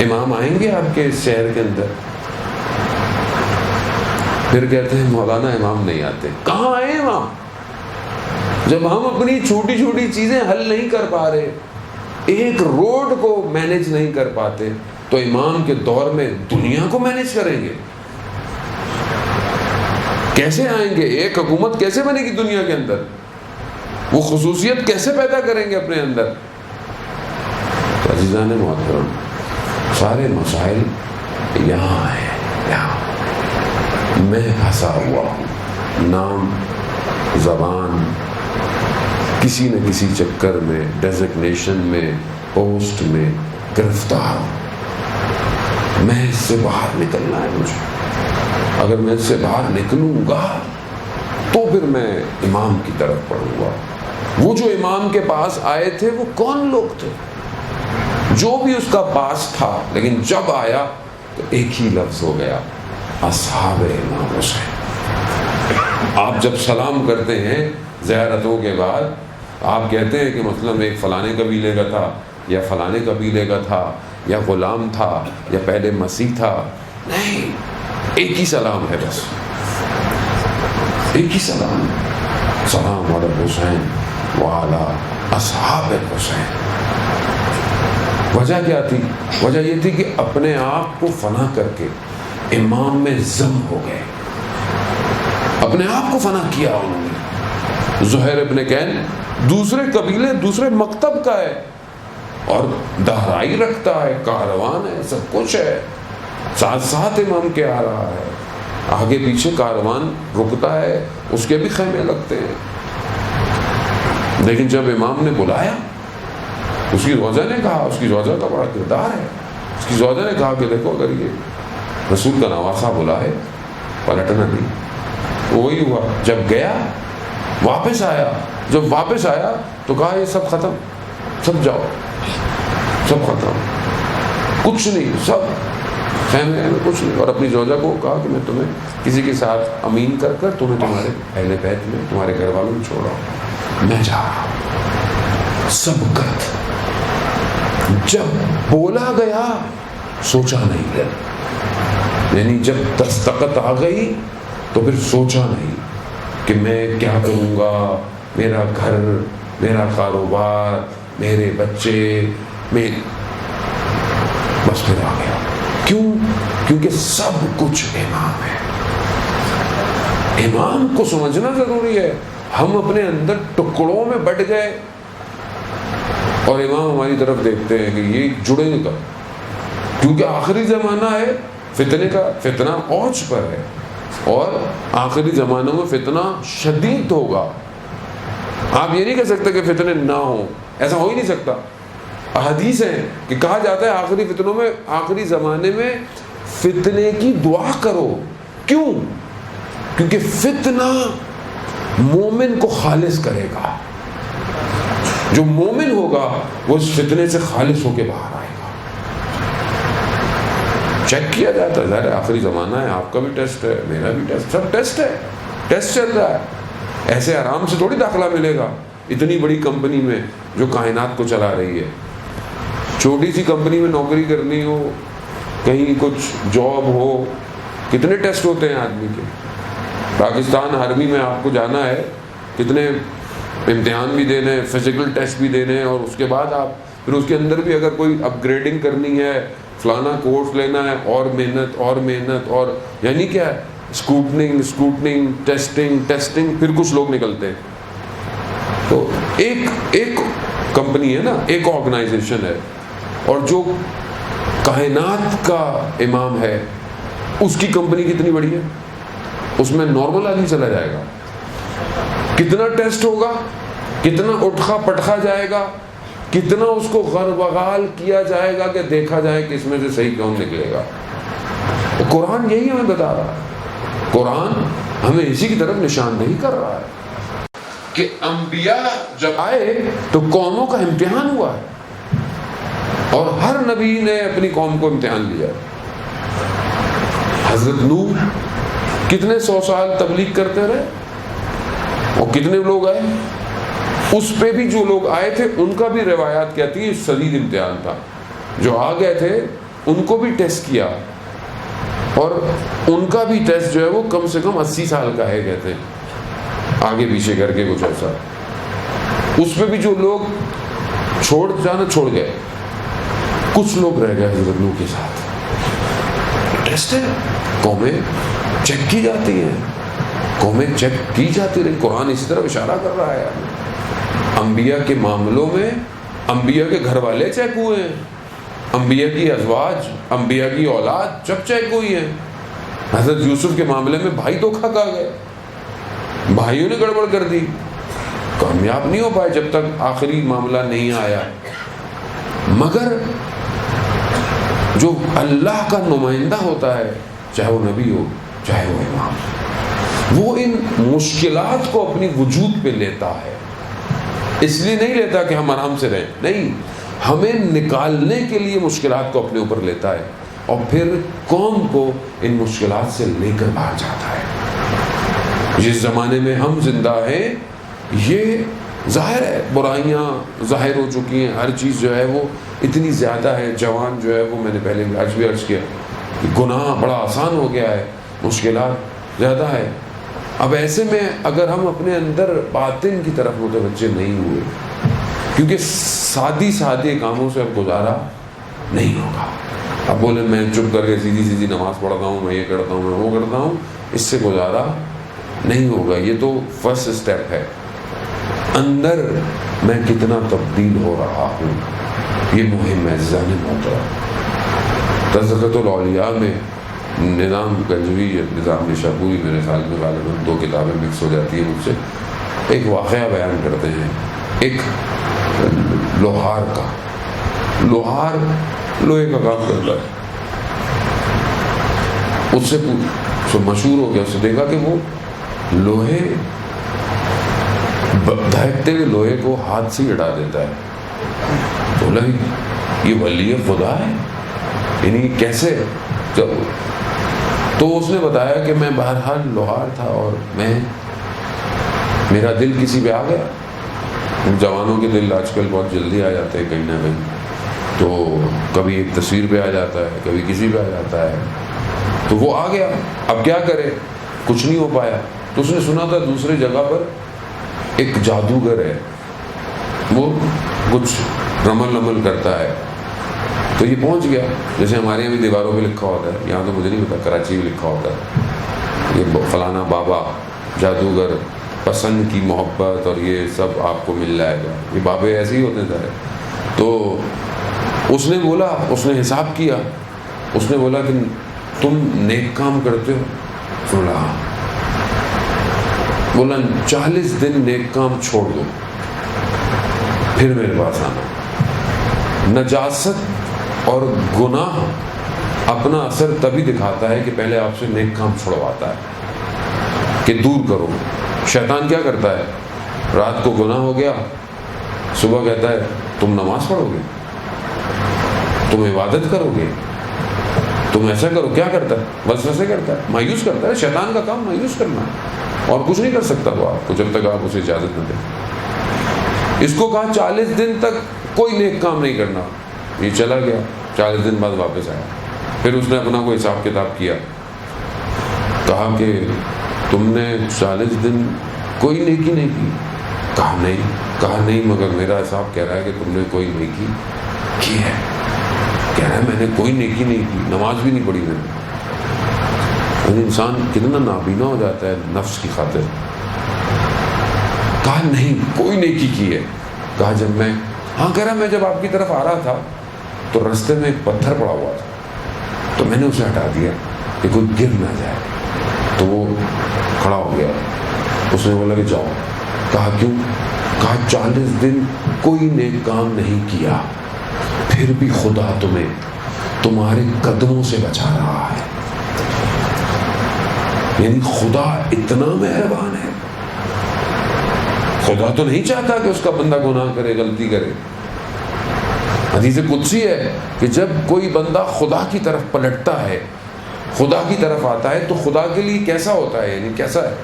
امام آئیں گے آپ کے اس شہر کے اندر؟ پھر کہتے ہیں مولانا امام نہیں آتے۔ کہاں آئے امام؟ جب ہم اپنی چھوٹی چھوٹی چیزیں حل نہیں کر پا رہے، ایک روڈ کو مینیج نہیں کر پاتے، تو امام کے دور میں دنیا کو مینیج کریں گے؟ کیسے آئیں گے؟ ایک حکومت کیسے بنے گی دنیا کے اندر؟ وہ خصوصیت کیسے پیدا کریں گے اپنے اندر؟ تو عزیزان محترم، سارے مسائل یہاں ہیں، یہاں میں پھنسا ہوا ہوں، نام، زبان، کسی نہ کسی چکر میں، ڈیزگنیشن میں، پوسٹ میں گرفتار ہوں۔ میں اس سے باہر نکلنا ہے مجھے۔ اگر میں اس سے باہر نکلوں گا تو پھر میں امام کی طرف بڑھوں گا۔ وہ جو امام کے پاس آئے تھے وہ کون لوگ تھے؟ جو بھی اس کا پاس تھا، لیکن جب آیا تو ایک ہی لفظ ہو گیا، اصحاب امام حسین۔ آپ جب سلام کرتے ہیں زیارتوں کے بعد، آپ کہتے ہیں کہ مثلاً ایک فلانے قبیلے کا تھا، یا فلانے قبیلے کا تھا، یا غلام تھا، یا پہلے مسیح تھا، نہیں، ایک ہی سلام ہے، بس ایک ہی سلام، سلام علی حسین وعلی اصحاب حسین۔ وجہ کیا تھی؟ وجہ یہ تھی کہ اپنے آپ کو فنا کر کے امام میں ضم ہو گئے، اپنے آپ کو فنا کیا انہوں نے۔ زہیر ابن کین دوسرے قبیلے، دوسرے مکتب کا ہے، اور دہرائی رکھتا ہے، کاروان ہے، سب کچھ ہے، ساتھ ساتھ امام کے آ رہا ہے، آگے پیچھے کاروان رکتا ہے، اس کے بھی خیمے لگتے ہیں۔ لیکن جب امام نے بلایا، اس کی زوجہ نے کہا، اس کی زوجہ کا بڑا کردار ہے، اس کی زوجہ نے کہا کہ دیکھو اگر یہ رسول کا نواسہ بلائے، پلٹنا نہیں۔ وہی ہوا، جب گیا واپس آیا، جب واپس آیا تو کہا یہ سب ختم، سب جاؤ، سب ختم، کچھ نہیں، سب خیمے میں کچھ نہیں۔ اور اپنی زوجہ کو کہا کہ میں تمہیں کسی کے ساتھ امین کر کر تمہیں تمہارے اہل بیت میں، تمہارے گھر والوں میں چھوڑ رہا ہوں، میں جا رہا ہوں۔ سبقت، جب بولا گیا سوچا نہیں گیا، یعنی جب دستخط آ گئی تو پھر سوچا نہیں کہ میں کیا کروں گا، میرا گھر، میرا کاروبار، میرے بچے، بس پھر آ گیا۔ کیوں؟ کیونکہ سب کچھ امام ہے۔ امام کو سمجھنا ضروری ہے۔ ہم اپنے اندر ٹکڑوں میں بٹ گئے اور امام ہماری طرف دیکھتے ہیں کہ یہ جڑیں گا، کیونکہ آخری زمانہ ہے، فتنے کا فتنہ اوج پر ہے، اور آخری زمانوں میں فتنہ شدید ہوگا۔ آپ یہ نہیں کہہ سکتے کہ فتنے نہ ہوں، ایسا ہو ہی نہیں سکتا۔ احادیث ہیں کہ کہا جاتا ہے آخری فتنوں میں، آخری زمانے میں فتنے کی دعا کرو۔ کیوں؟ کیونکہ فتنہ مومن کو خالص کرے گا، جو مومن ہوگا وہ اس فتنے سے خالص ہو کے باہر آئے گا. چیک کیا جاتا ہے، ظاہر آخری زمانہ ہے، آپ کا بھی ٹیسٹ ہے، میرا بھی ٹیسٹ، سب ٹیسٹ ہے، ٹیسٹ چل رہا ہے. ایسے آرام سے تھوڑی داخلہ ملے گا اتنی بڑی کمپنی میں جو کائنات کو چلا رہی ہے. چھوٹی سی کمپنی میں نوکری کرنی ہو، کہیں کچھ جاب ہو، کتنے ٹیسٹ ہوتے ہیں آدمی کے. پاکستان آرمی میں آپ کو جانا ہے، کتنے امتحان بھی دینے ہیں، فزیکل ٹیسٹ بھی دینے ہیں، اور اس کے بعد آپ پھر اس کے اندر بھی اگر کوئی اپ گریڈنگ کرنی ہے، فلانا کورس لینا ہے، اور محنت اور یعنی کیا ہے، اسکوٹنگ ٹیسٹنگ پھر کچھ لوگ نکلتے ہیں. تو ایک کمپنی ہے نا، ایک آرگنائزیشن ہے، اور جو کائنات کا امام ہے اس کی کمپنی کتنی بڑی ہے، اس میں نارمل آدمی چلا جائے گا. کتنا ٹیسٹ ہوگا، کتنا اٹھا پٹخا جائے گا، کتنا اس کو غربغال کیا جائے گا کہ دیکھا جائے کہ اس میں سے صحیح کون نکلے گا. قرآن یہی ہمیں بتا رہا ہے، قرآن ہمیں اسی کی طرف نشاندہی کر رہا ہے کہ انبیاء جب آئے تو قوموں کا امتحان ہوا ہے، اور ہر نبی نے اپنی قوم کو امتحان لیا. حضرت نوح کتنے 100 سال تبلیغ کرتے رہے، اور کتنے لوگ آئے، اس پہ بھی جو لوگ آئے تھے ان کا بھی روایات کہتی ہے شدید امتحان تھا. جو آ گئے تھے ان کو بھی ٹیسٹ کیا، اور ان کا بھی ٹیسٹ جو ہے وہ کم سے کم 80 سال کا ہے کہتے ہیں، آگے پیچھے کر کے کچھ ایسا. اس پہ بھی جو لوگ چھوڑ گئے، کچھ لوگ رہ گئے حضرت نوح کے ساتھ. ٹیسٹ ہے، قومیں چیک کی جاتی ہیں، قومیں چیک کی جاتی رہی. قرآن اسی طرح اشارہ کر رہا ہے. انبیاء کے معاملوں میں انبیاء کے گھر والے چیک ہوئے ہیں، انبیاء کی ازواج، انبیاء کی اولاد جب چیک ہوئی ہیں. حضرت یوسف کے معاملے میں بھائی دھوکہ کھا گئے، بھائیوں نے گڑبڑ کر دی، کامیاب نہیں ہو پائے جب تک آخری معاملہ نہیں آیا. مگر جو اللہ کا نمائندہ ہوتا ہے، چاہے وہ نبی ہو چاہے وہ امام، وہ ان مشکلات کو اپنی وجود پہ لیتا ہے. اس لیے نہیں لیتا کہ ہم آرام سے رہیں، نہیں، ہمیں نکالنے کے لیے مشکلات کو اپنے اوپر لیتا ہے، اور پھر قوم کو ان مشکلات سے لے کر باہر جاتا ہے. جس زمانے میں ہم زندہ ہیں، یہ ظاہر ہے برائیاں ظاہر ہو چکی ہیں، ہر چیز جو ہے وہ اتنی زیادہ ہے. جوان جو ہے وہ، میں نے پہلے آج بھی عرض کیا، گناہ بڑا آسان ہو گیا ہے، مشکلات زیادہ ہے. اب ایسے میں اگر ہم اپنے اندر باطن کی طرف متوجہ نہیں ہوئے، کیونکہ سادے کاموں سے اب گزارا نہیں ہوگا. اب بولے میں چپ کر کے سیدھی نماز پڑھتا ہوں، میں یہ کرتا ہوں، میں وہ کرتا ہوں، اس سے گزارا نہیں ہوگا. یہ تو فرسٹ اسٹیپ ہے. اندر میں کتنا تبدیل ہو رہا ہوں، یہ مہم ہے. ذہن محترم، تذکرۃ الاولیاء میں نظام گنجوی یا نظام نشاپوری، میرے خیال میں غالباً 2 کتابیں مکس ہو جاتی ہیں مجھ سے، ایک واقعہ بیان کرتے ہیں. ایک لوہار کا، لوہار لوہے کا کام کرتا ہے، اس سے مشہور ہو گیا، اس سے دیکھا کہ وہ لوہے دھڑکتے ہوئے لوہے کو ہاتھ سے ہٹا دیتا ہے. بولا یہ ولی خدا ہے، یعنی کیسے؟ تو اس نے بتایا کہ میں بہرحال لوہار تھا، اور میرا دل کسی پہ آ گیا. جوانوں کے دل آج کل بہت جلدی آ جاتے ہیں کہیں نہ کہیں، تو کبھی ایک تصویر پہ آ جاتا ہے، کبھی کسی پہ آ جاتا ہے، تو وہ آ گیا. اب کیا کرے، کچھ نہیں ہو پایا. تو اس نے سنا تھا دوسری جگہ پر ایک جادوگر ہے، وہ کچھ رمل رمل کرتا ہے. تو یہ پہنچ گیا، جیسے ہمارے یہاں بھی دیواروں پہ لکھا ہوتا ہے، یہاں تو مجھے نہیں پتا، کراچی میں لکھا ہوتا ہے، یہ فلانا بابا جادوگر، پسند کی محبت اور یہ سب آپ کو مل جائے گا. یہ بابے ایسے ہی ہوتے تھے. تو اس نے بولا، اس نے حساب کیا، اس نے بولا کہ تم نیک کام کرتے ہو؟ بولا ہاں. بولا 40 دن نیک کام چھوڑ دو، پھر میرے پاس آنا. نجاست اور گناہ اپنا اثر تبھی دکھاتا ہے کہ پہلے آپ سے نیک کام چھڑواتا ہے کہ دور کرو. شیطان کیا کرتا ہے، رات کو گناہ ہو گیا، صبح کہتا ہے تم نماز پڑھو گے، تم عبادت کرو گے، تم ایسا کرو، کیا کرتا ہے؟ وسوسے کرتا ہے، مایوس کرتا ہے. شیطان کا کام مایوس کرنا ہے، اور کچھ نہیں کر سکتا وہ آپ کو جب تک آپ اسے اجازت نہ دیں. اس کو کہا 40 دن تک کوئی نیک کام نہیں کرنا. یہ چلا گیا، 40 دن بعد واپس آیا. پھر اس نے اپنا کوئی حساب کتاب کیا، کہا کہ تم نے 40 دن کوئی نیکی نہیں کی. کہا نہیں مگر میرا حساب کہہ رہا ہے کہ تم نے کوئی نیکی کی ہے. کہہ رہا ہے میں نے کوئی نیکی نہیں کی، نماز بھی نہیں پڑھی میں نے. انسان کتنا نابینا ہو جاتا ہے نفس کی خاطر. کہا نہیں کوئی نیکی کی ہے. کہا جب میں کہہ رہا میں جب آپ کی طرف آ رہا تھا تو رستے میں ایک پتھر پڑا ہوا تھا تو میں نے اسے ہٹا دیا کہ کوئی گر نہ جائے. تو وہ کھڑا ہو گیا. اس نے بولا کہ جاؤ. کہا کیوں؟ کہا 40 دن کوئی نیک کام نہیں کیا، پھر بھی خدا تمہیں تمہارے قدموں سے بچا رہا ہے. یعنی خدا اتنا مہربان ہے. خدا تو نہیں چاہتا کہ اس کا بندہ گناہ کرے، غلطی کرے. حدیث قدسی ہے کہ جب کوئی بندہ خدا کی طرف پلٹتا ہے، خدا کی طرف آتا ہے، تو خدا کے لیے کیسا ہوتا ہے؟ یعنی کیسا ہے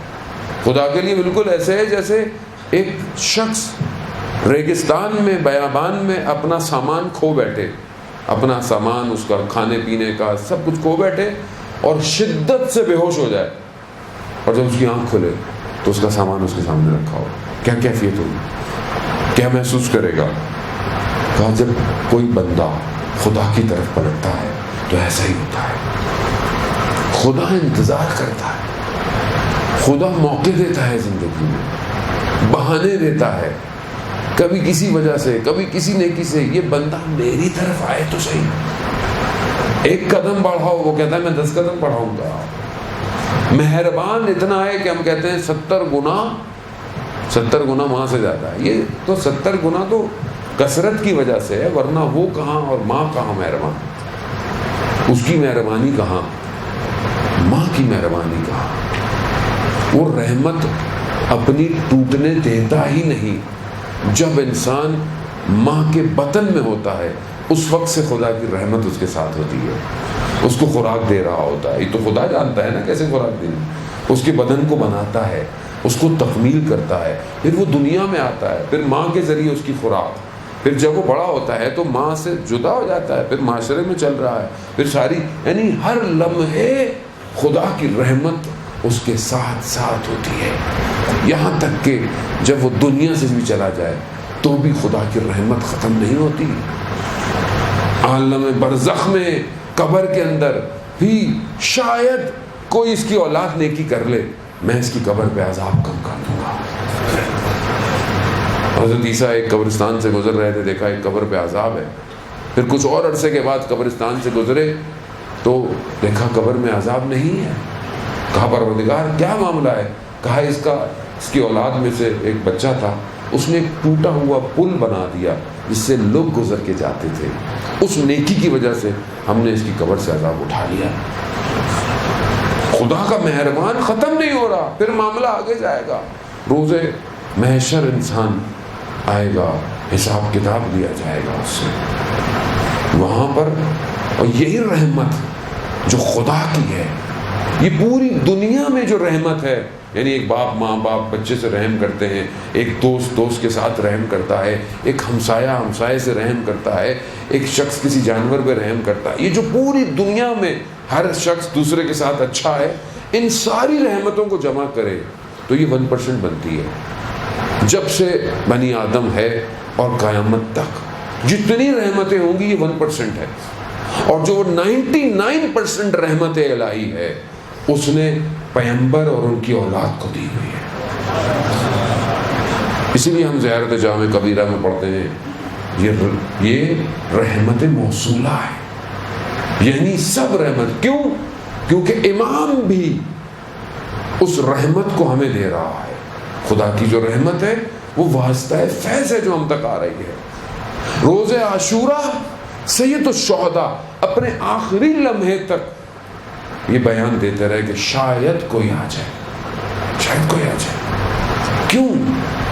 خدا کے لیے؟ بالکل ایسے ہے جیسے ایک شخص ریگستان میں، بیابان میں اپنا سامان کھو بیٹھے، اپنا سامان، اس کا کھانے پینے کا سب کچھ کھو بیٹھے اور شدت سے بے ہوش ہو جائے، اور جب اس کی آنکھ کھلے تو اس کا سامان اس کے سامنے رکھا ہو. کیا کیفیت ہوگی؟ کیا محسوس کرے گا؟ کہا جب کوئی بندہ خدا کی طرف پلٹتا ہے تو ایسا ہی ہوتا ہے. خدا انتظار کرتا ہے، خدا موقع دیتا ہے زندگی میں، بہانے دیتا ہے، کبھی کسی وجہ سے، کبھی کسی نیکی سے. یہ بندہ میری طرف آئے تو صحیح، ایک قدم بڑھاؤ. وہ کہتا ہے میں 10 قدم بڑھاؤں گا. مہربان اتنا ہے کہ ہم کہتے ہیں 70 گنا وہاں سے جاتا ہے. یہ تو 70 گنا تو کثرت کی وجہ سے ہے، ورنہ وہ کہاں اور ماں کہاں مہربان؟ اس کی مہربانی کہاں، ماں کی مہربانی کہاں؟ وہ رحمت اپنی ٹوٹنے دیتا ہی نہیں. جب انسان ماں کے بطن میں ہوتا ہے اس وقت سے خدا کی رحمت اس کے ساتھ ہوتی ہے. اس کو خوراک دے رہا ہوتا ہے. یہ تو خدا جانتا ہے نا کیسے خوراک دینی. اس کے بدن کو بناتا ہے، اس کو تکمیل کرتا ہے، پھر وہ دنیا میں آتا ہے، پھر ماں کے ذریعے اس کی خوراک. پھر جب وہ بڑا ہوتا ہے تو ماں سے جدا ہو جاتا ہے، پھر معاشرے میں چل رہا ہے، پھر ساری، یعنی ہر لمحے خدا کی رحمت اس کے ساتھ ساتھ ہوتی ہے. یہاں تک کہ جب وہ دنیا سے بھی چلا جائے تو بھی خدا کی رحمت ختم نہیں ہوتی. عالم برزخ میں، قبر کے اندر بھی شاید کوئی اس کی اولاد نیکی کر لے، میں اس کی قبر پہ عذاب کم کر دوں گا. حضرت عیسیٰ ایک قبرستان سے گزر رہے تھے، دیکھا ایک قبر پہ عذاب ہے. پھر کچھ اور عرصے کے بعد قبرستان سے گزرے تو دیکھا قبر میں عذاب نہیں ہے. کہا پروردگار کیا معاملہ ہے؟ کہا اس کی اولاد میں سے ایک بچہ تھا، اس نے ایک ٹوٹا ہوا پل بنا دیا جس سے لوگ گزر کے جاتے تھے. اس نیکی کی وجہ سے ہم نے اس کی قبر سے عذاب اٹھا لیا. خدا کا مہربان ختم نہیں ہو رہا. پھر معاملہ آگے جائے گا. روز محشر انسان آئے گا، حساب کتاب لیا جائے گا اس سے وہاں پر. اور یہی رحمت جو خدا کی ہے، یہ پوری دنیا میں جو رحمت ہے، یعنی ایک باپ، ماں باپ بچے سے رحم کرتے ہیں، ایک دوست کے ساتھ رحم کرتا ہے، ایک ہمسائے سے رحم کرتا ہے، ایک شخص کسی جانور پہ رحم کرتا ہے. یہ جو پوری دنیا میں ہر شخص دوسرے کے ساتھ اچھا ہے، ان ساری رحمتوں کو جمع کرے تو یہ 1% بنتی ہے. جب سے بنی آدم ہے اور قیامت تک جتنی رحمتیں ہوں گی یہ 1% ہے. اور جو 99% رحمت الہی ہے اس نے پیغمبر اور ان کی اولاد کو دی ہوئی ہے. اسی لیے ہم زیارت جامع کبیرہ میں پڑھتے ہیں یہ رحمت موصولہ ہے، یعنی سب رحمت. کیوں؟ کیونکہ امام بھی اس رحمت کو ہمیں دے رہا ہے. خدا کی جو رحمت ہے وہ واسطہ فیض ہے جو ہم تک آ رہی ہے. روز عاشوراء سید الشہداء اپنے آخری لمحے تک یہ بیان دیتے رہے کہ شاید کوئی آ جائے، شاید کوئی آ جائے. کیوں؟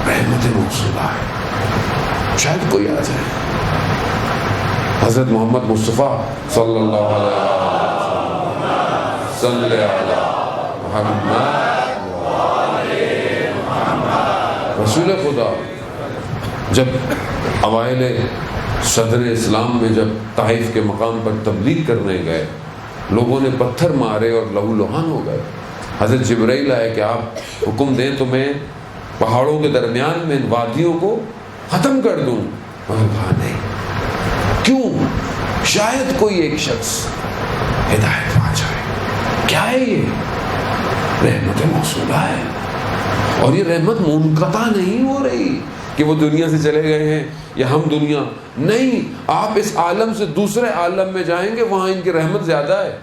رحمت موصولہ ہے. شاید کوئی آ جائے. حضرت محمد مصطفیٰ صلی اللہ علیہ وسلم صلی علی محمد رسول خدا جب اوائل صدر اسلام میں جب طائف کے مقام پر تبلیغ کرنے گئے، لوگوں نے پتھر مارے اور لہو لہان ہو گئے. حضرت جبرائیل آئے کہ آپ حکم دیں تو میں پہاڑوں کے درمیان میں ان وادیوں کو ختم کر دوں. مگر کہا نہیں. کیوں؟ شاید کوئی ایک شخص ہدایت پا جائے. کیا ہے یہ؟ رحمت موصولہ ہے. اور یہ رحمت منقطع نہیں ہو رہی کہ وہ دنیا سے چلے گئے ہیں یا ہم دنیا نہیں. آپ اس عالم سے دوسرے عالم میں جائیں گے، وہاں ان کی رحمت زیادہ ہے.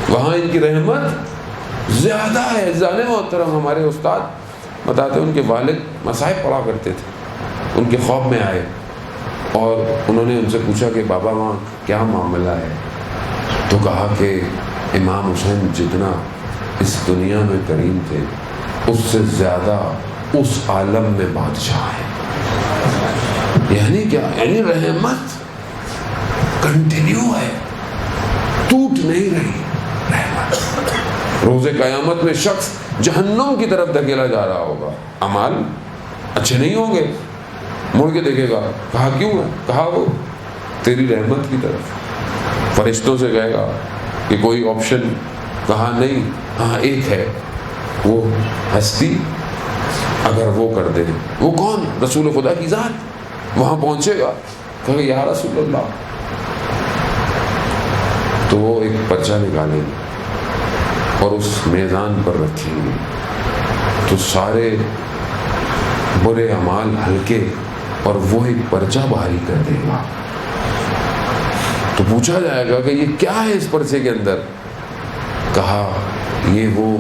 وہاں ان کی رحمت زیادہ ہے. جانے محترم ہمارے استاد بتاتے ہیں ان کے والد مصائب پڑھا کرتے تھے. ان کے خواب میں آئے اور انہوں نے ان سے پوچھا کہ بابا وہاں کیا معاملہ ہے؟ تو کہا کہ امام حسین جتنا اس دنیا میں کریم تھے اس سے زیادہ اس عالم میں بادشاہ ہے. یعنی کیا؟ یعنی رحمت کنٹینیو ہے، ٹوٹ نہیں رہی رحمت. روز قیامت میں شخص جہنم کی طرف دھکیلا جا رہا ہوگا، اعمال اچھے نہیں ہوں گے، مڑ کے دیکھے گا. کہا کیوں ہے؟ کہا وہ تیری رحمت کی طرف. فرشتوں سے کہے گا کہ کوئی آپشن؟ کہا نہیں. ہاں ایک ہے، وہ ہستی اگر وہ کر دے. وہ کون؟ رسول خدا کی ذات. وہاں پہنچے گا، کہے یا رسول اللہ. تو وہ ایک پرچہ نکالیں گے اور اس میزان پر رکھیں گے تو سارے برے اعمال ہلکے اور وہ ایک پرچہ بھاری کر دے گا. تو پوچھا جائے گا کہ یہ کیا ہے اس پرچے کے اندر؟ کہا یہ وہ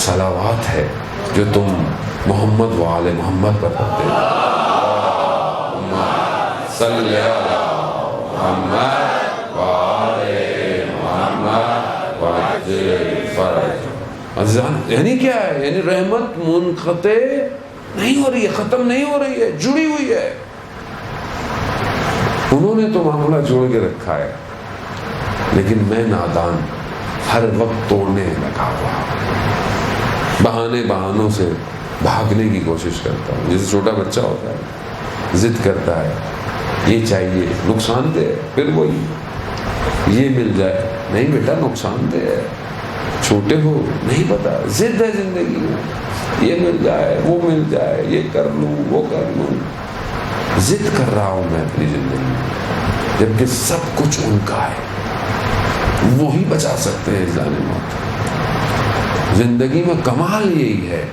صلوات ہے جو تم محمد و آل محمد پر پڑھتے ہو. صلی علی محمد و آل محمد وعجل فرج. یعنی کیا ہے؟ یعنی رحمت منقطع نہیں ہو رہی ہے، ختم نہیں ہو رہی ہے، جڑی ہوئی ہے. انہوں نے تو معاملہ جوڑ کے رکھا ہے، لیکن میں نادان ہر وقت توڑنے لگا ہوا، بہانوں سے بھاگنے کی کوشش کرتا ہوں. جیسے چھوٹا بچہ ہوتا ہے، ضد کرتا ہے یہ چاہیے، نقصان دہ ہے، پھر وہی یہ مل جائے. نہیں بیٹا نقصان دہ ہے، چھوٹے ہو نہیں پتا، ضد ہے زندگی میں. یہ مل جائے، وہ مل جائے، یہ کر لوں، وہ کر لوں. ضد کر رہا ہوں میں اپنی زندگی میں، جبکہ سب کچھ ان کا ہے، وہی بچا سکتے ہیں جان موت. زندگی میں کمال یہی ہے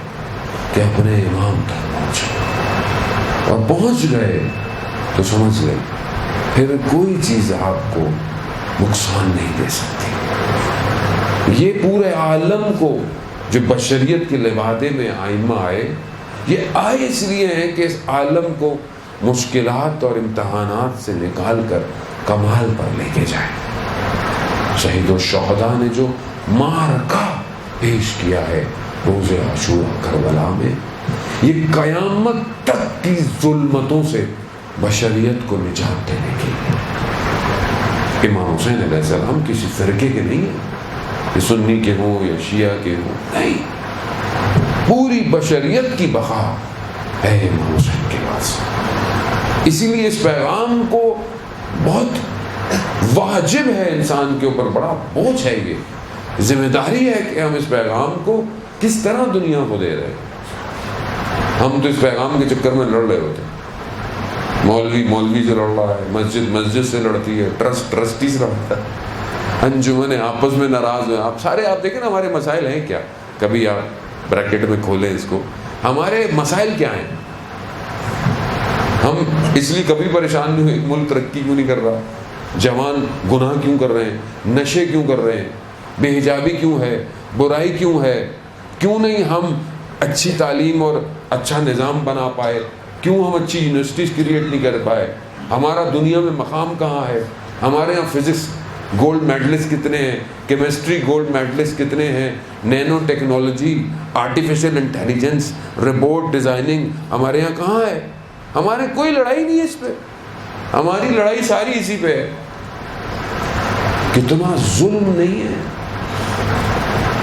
کہ اپنے امام تک پہنچے، اور پہنچ گئے تو سمجھ گئے پھر کوئی چیز آپ کو نقصان نہیں دے سکتی. یہ پورے عالم کو جو بشریت کے لبادے میں آئمہ آئے، یہ آئے اس لیے ہیں کہ اس عالم کو مشکلات اور امتحانات سے نکال کر کمال پر لے کے جائیں. شہید و شہداء نے جو معرکہ پیش کیا ہے روز عاشورہ کربلا میں، یہ قیامت تک کی ظلمتوں سے بشریت کو نجات دینے کے لیے. امام حسین علیہ السلام کسی فرقے کے نہیں ہیں، یہ سنی کے ہوں یا شیعہ کے ہوں، نہیں، پوری بشریت کی بقا ہے امام حسین کے پاس. اسی لیے اس پیغام کو بہت واجب ہے انسان کے اوپر، بڑا بوجھ ہے، یہ ذمہ داری ہے کہ ہم اس پیغام کو کس طرح دنیا کو دے رہے ہیں. ہم تو اس پیغام کے چکر میں لڑ رہے ہوتے ہیں. مولوی سے لڑ رہا ہے، مسجد سے لڑتی ہے، ٹرسٹی سے لڑتا ہے، انجمن آپس میں ناراض ہیں. آپ سارے آپ دیکھیں نا ہمارے مسائل ہیں کیا. کبھی آپ بریکٹ میں کھولیں اس کو، ہمارے مسائل کیا ہیں. ہم اس لیے کبھی پریشان نہیں ہوئے ملک ترقی کیوں نہیں کر رہا، جوان گناہ کیوں کر رہے ہیں، نشے کیوں کر رہے ہیں، بے حجابی کیوں ہے، برائی کیوں ہے، کیوں نہیں ہم اچھی تعلیم اور اچھا نظام بنا پائے، کیوں ہم اچھی یونیورسٹیز کریٹ نہیں کر پائے، ہمارا دنیا میں مقام کہاں ہے. ہمارے ہاں فزکس گولڈ میڈلسٹ کتنے ہیں، کیمسٹری گولڈ میڈلسٹ کتنے ہیں، Nano technology, artificial intelligence, robot designing ہمارے یہاں کہاں ہے. ہمارے کوئی لڑائی نہیں ہے اس پہ، ہماری لڑائی ساری اسی پہ ہے. کتنا ظلم نہیں ہے.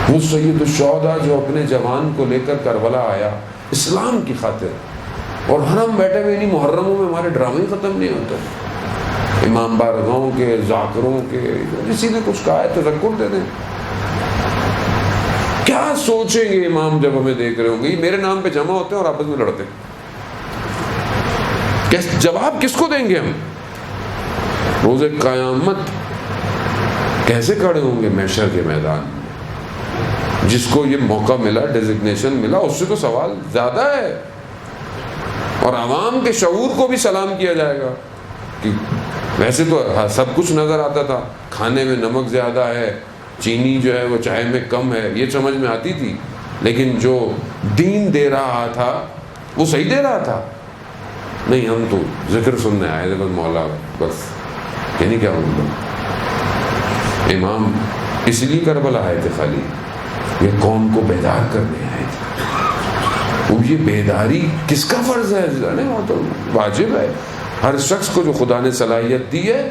وہ سید الشہداء جو اپنے جوان کو لے کر کربلا آیا اسلام کی خاطر، اور ہم بیٹھے ہوئے انہیں محرموں میں ہمارے ڈرامے ختم نہیں ہوتے، امام بارگاہوں کے، ذاکروں کے. کسی نے کچھ کہا ہے تذکر دے دیں. کیا سوچیں گے امام جب ہمیں دیکھ رہے ہوں گے؟ یہ میرے نام پہ جمع ہوتے ہیں اور آپس میں لڑتے ہیں. جواب کس کو دیں گے ہم؟ روز قیامت کیسے کھڑے ہوں گے محشر کے میدان میں؟ جس کو یہ موقع ملا، ڈیزگنیشن ملا، اس سے تو سوال زیادہ ہے. اور عوام کے شعور کو بھی سلام کیا جائے گا کہ ویسے تو سب کچھ نظر آتا تھا، کھانے میں نمک زیادہ ہے، چینی جو ہے وہ چائے میں کم ہے، یہ سمجھ میں آتی تھی، لیکن جو دین دے رہا تھا وہ صحیح دے رہا تھا. نہیں، ہم تو ذکر سننے آئے تھے بس مولا، بس یعنی کیا مطلب؟ امام اس لیے کربلا آئے تھے خالی یہ قوم کو بیدار کرنے آئے تھے. وہ یہ بیداری کس کا فرض ہے؟ واجب ہے. ہر شخص کو جو خدا نے صلاحیت دی ہے،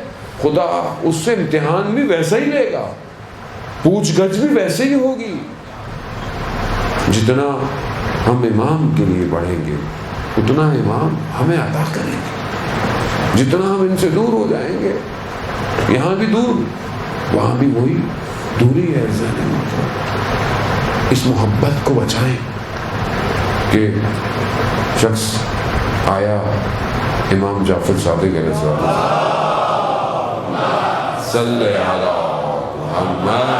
خدا اس سے امتحان بھی ویسا ہی لے گا، پوچھ گچھ بھی ویسے ہی ہوگی. جتنا ہم امام کے لیے بڑھیں گے اتنا امام ہمیں عطا کریں گے. جتنا ہم ان سے دور ہو جائیں گے، یہاں بھی دور وہاں بھی وہی دوری ہے. اس محبت کو بچائیں کہ شخص آیا امام جعفر صادق علیہ السلام صلی علی محمد.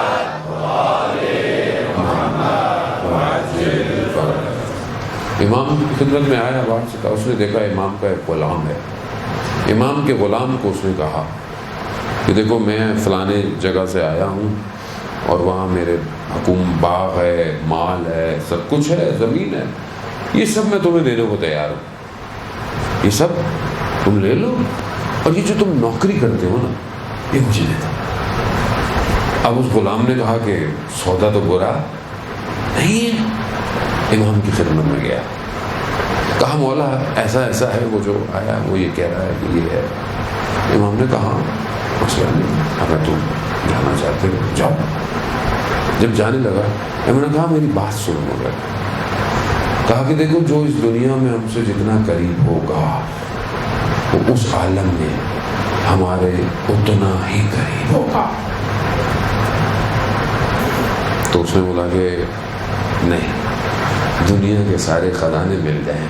امام کی خدمت میں آیا، بات سے کہا، اس نے دیکھا امام کا ایک غلام ہے. امام کے غلام کو اس نے کہا کہ دیکھو میں فلانے جگہ سے آیا ہوں اور وہاں میرے حکوم باغ ہے، مال ہے، سب کچھ ہے، زمین ہے، یہ سب میں تمہیں دینے کو تیار ہوں، یہ سب تم لے لو، اور یہ جو تم نوکری کرتے ہو نا یہ مجھے دے دو. اب اس غلام نے کہا کہ سودا تو برا نہیں ہے. امام کی خدمت میں گیا، کہا مولا ایسا ایسا ہے، وہ جو آیا وہ یہ کہہ رہا ہے کہ یہ ہے. امام نے کہا مسئلہ نہیں، اگر تم جانا چاہتے ہو جاؤ. جب جانے لگا میں نے کہا میری بات سنو. مگر کہا کہ دیکھو جو اس دنیا میں ہم سے جتنا قریب ہوگا وہ اس عالم میں ہمارے اتنا ہی قریب ہوگا. تو اس نے بولا کہ نہیں، دنیا کے سارے خزانے مل جائیں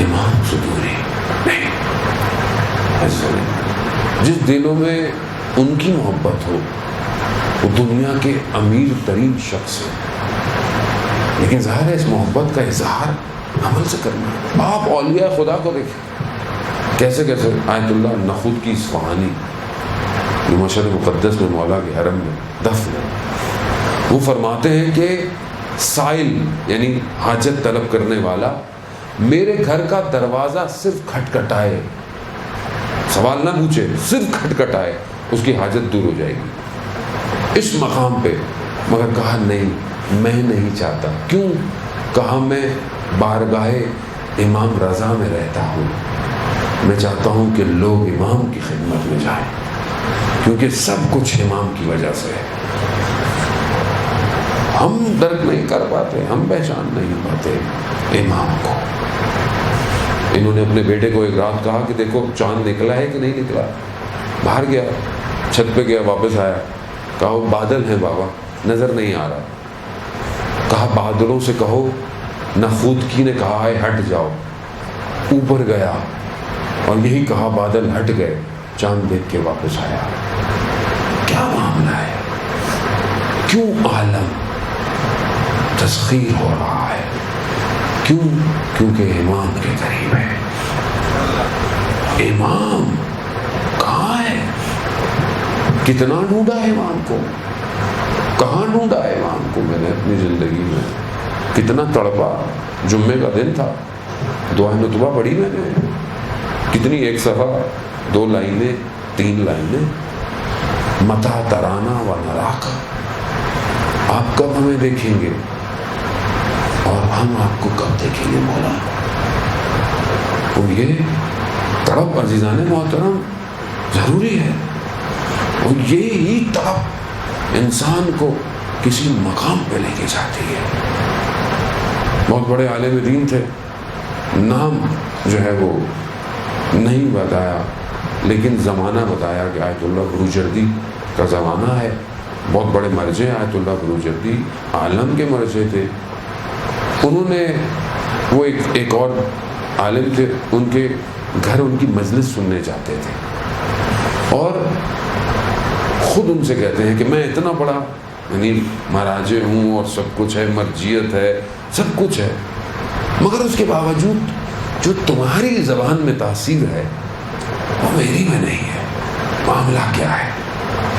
امام سے دوری نہیں. جس دلوں میں ان کی محبت ہو وہ دنیا کے امیر ترین شخص ہے، لیکن ظاہر ہے اس محبت کا اظہار عمل سے کرنا. آپ اولیاء خدا کو دیکھیں کیسے کیسے. آیت اللہ نخود کی اصفہانی جو مشہد مقدس میں مولا کے حرم میں دفن ہے، وہ فرماتے ہیں کہ سائل یعنی حاجت طلب کرنے والا میرے گھر کا دروازہ صرف کھٹکھٹائے، سوال نہ پوچھے، صرف کھٹکھٹائے، اس کی حاجت دور ہو جائے گی. اس مقام پہ مگر کہا نہیں میں نہیں چاہتا. کیوں؟ کہا میں بارگاہ امام رضا میں رہتا ہوں، میں چاہتا ہوں کہ لوگ امام کی خدمت میں جائیں، کیونکہ سب کچھ امام کی وجہ سے ہے. ہم درک نہیں کر پاتے، ہم پہچان نہیں پاتے امام کو. انہوں نے اپنے بیٹے کو ایک رات کہا کہ دیکھو چاند نکلا ہے کہ نہیں نکلا. باہر گیا، چھت پہ گیا، واپس آیا، کہا وہ بادل ہیں بابا، نظر نہیں آ رہا. کہا بادلوں سے کہو نخودکی نے کہا ہے ہٹ جاؤ. اوپر گیا اور یہی کہا، بادل ہٹ گئے، چاند دیکھ کے واپس آیا. کیا معاملہ ہے؟ کیوں عالم تسخیر ہو رہا ہے؟ کیوں؟ کیونکہ امام کے قریب ہے. امام کہاں ہے؟ کتنا ڈھونڈا ہے امام کو، کہاں ڈھونڈا ہے امام کو. میں نے اپنی زندگی میں کتنا تڑپا. جمعے کا دن تھا، دعا نتبہ پڑھی میں نے، کتنی، ایک صفحہ، 2 لائنیں، 3 لائنیں. متا ترانا و نراقا، آپ کب ہمیں دیکھیں گے اور ہم آپ کو کب دیکھیں گے مولا. تو یہ تڑپ عزیزان محترم ضروری ہے، اور یہی تڑپ انسان کو کسی مقام پہ لے کے جاتی ہے۔ بہت بڑے عالم دین تھے، نام جو ہے وہ نہیں بتایا، لیکن زمانہ بتایا کہ آیت اللہ بروجردی کا زمانہ ہے۔ بہت بڑے مرجع آیت اللہ بروجردی عالم کے مرجع تھے۔ انہوں نے وہ ایک اور عالم تھے، ان کے گھر ان کی مجلس سننے جاتے تھے، اور خود ان سے کہتے ہیں کہ میں اتنا بڑا یعنی مراجع ہوں اور سب کچھ ہے، مرجعیت ہے، سب کچھ ہے، مگر اس کے باوجود جو تمہاری زبان میں تاثیر ہے وہ میری میں نہیں ہے، معاملہ کیا ہے؟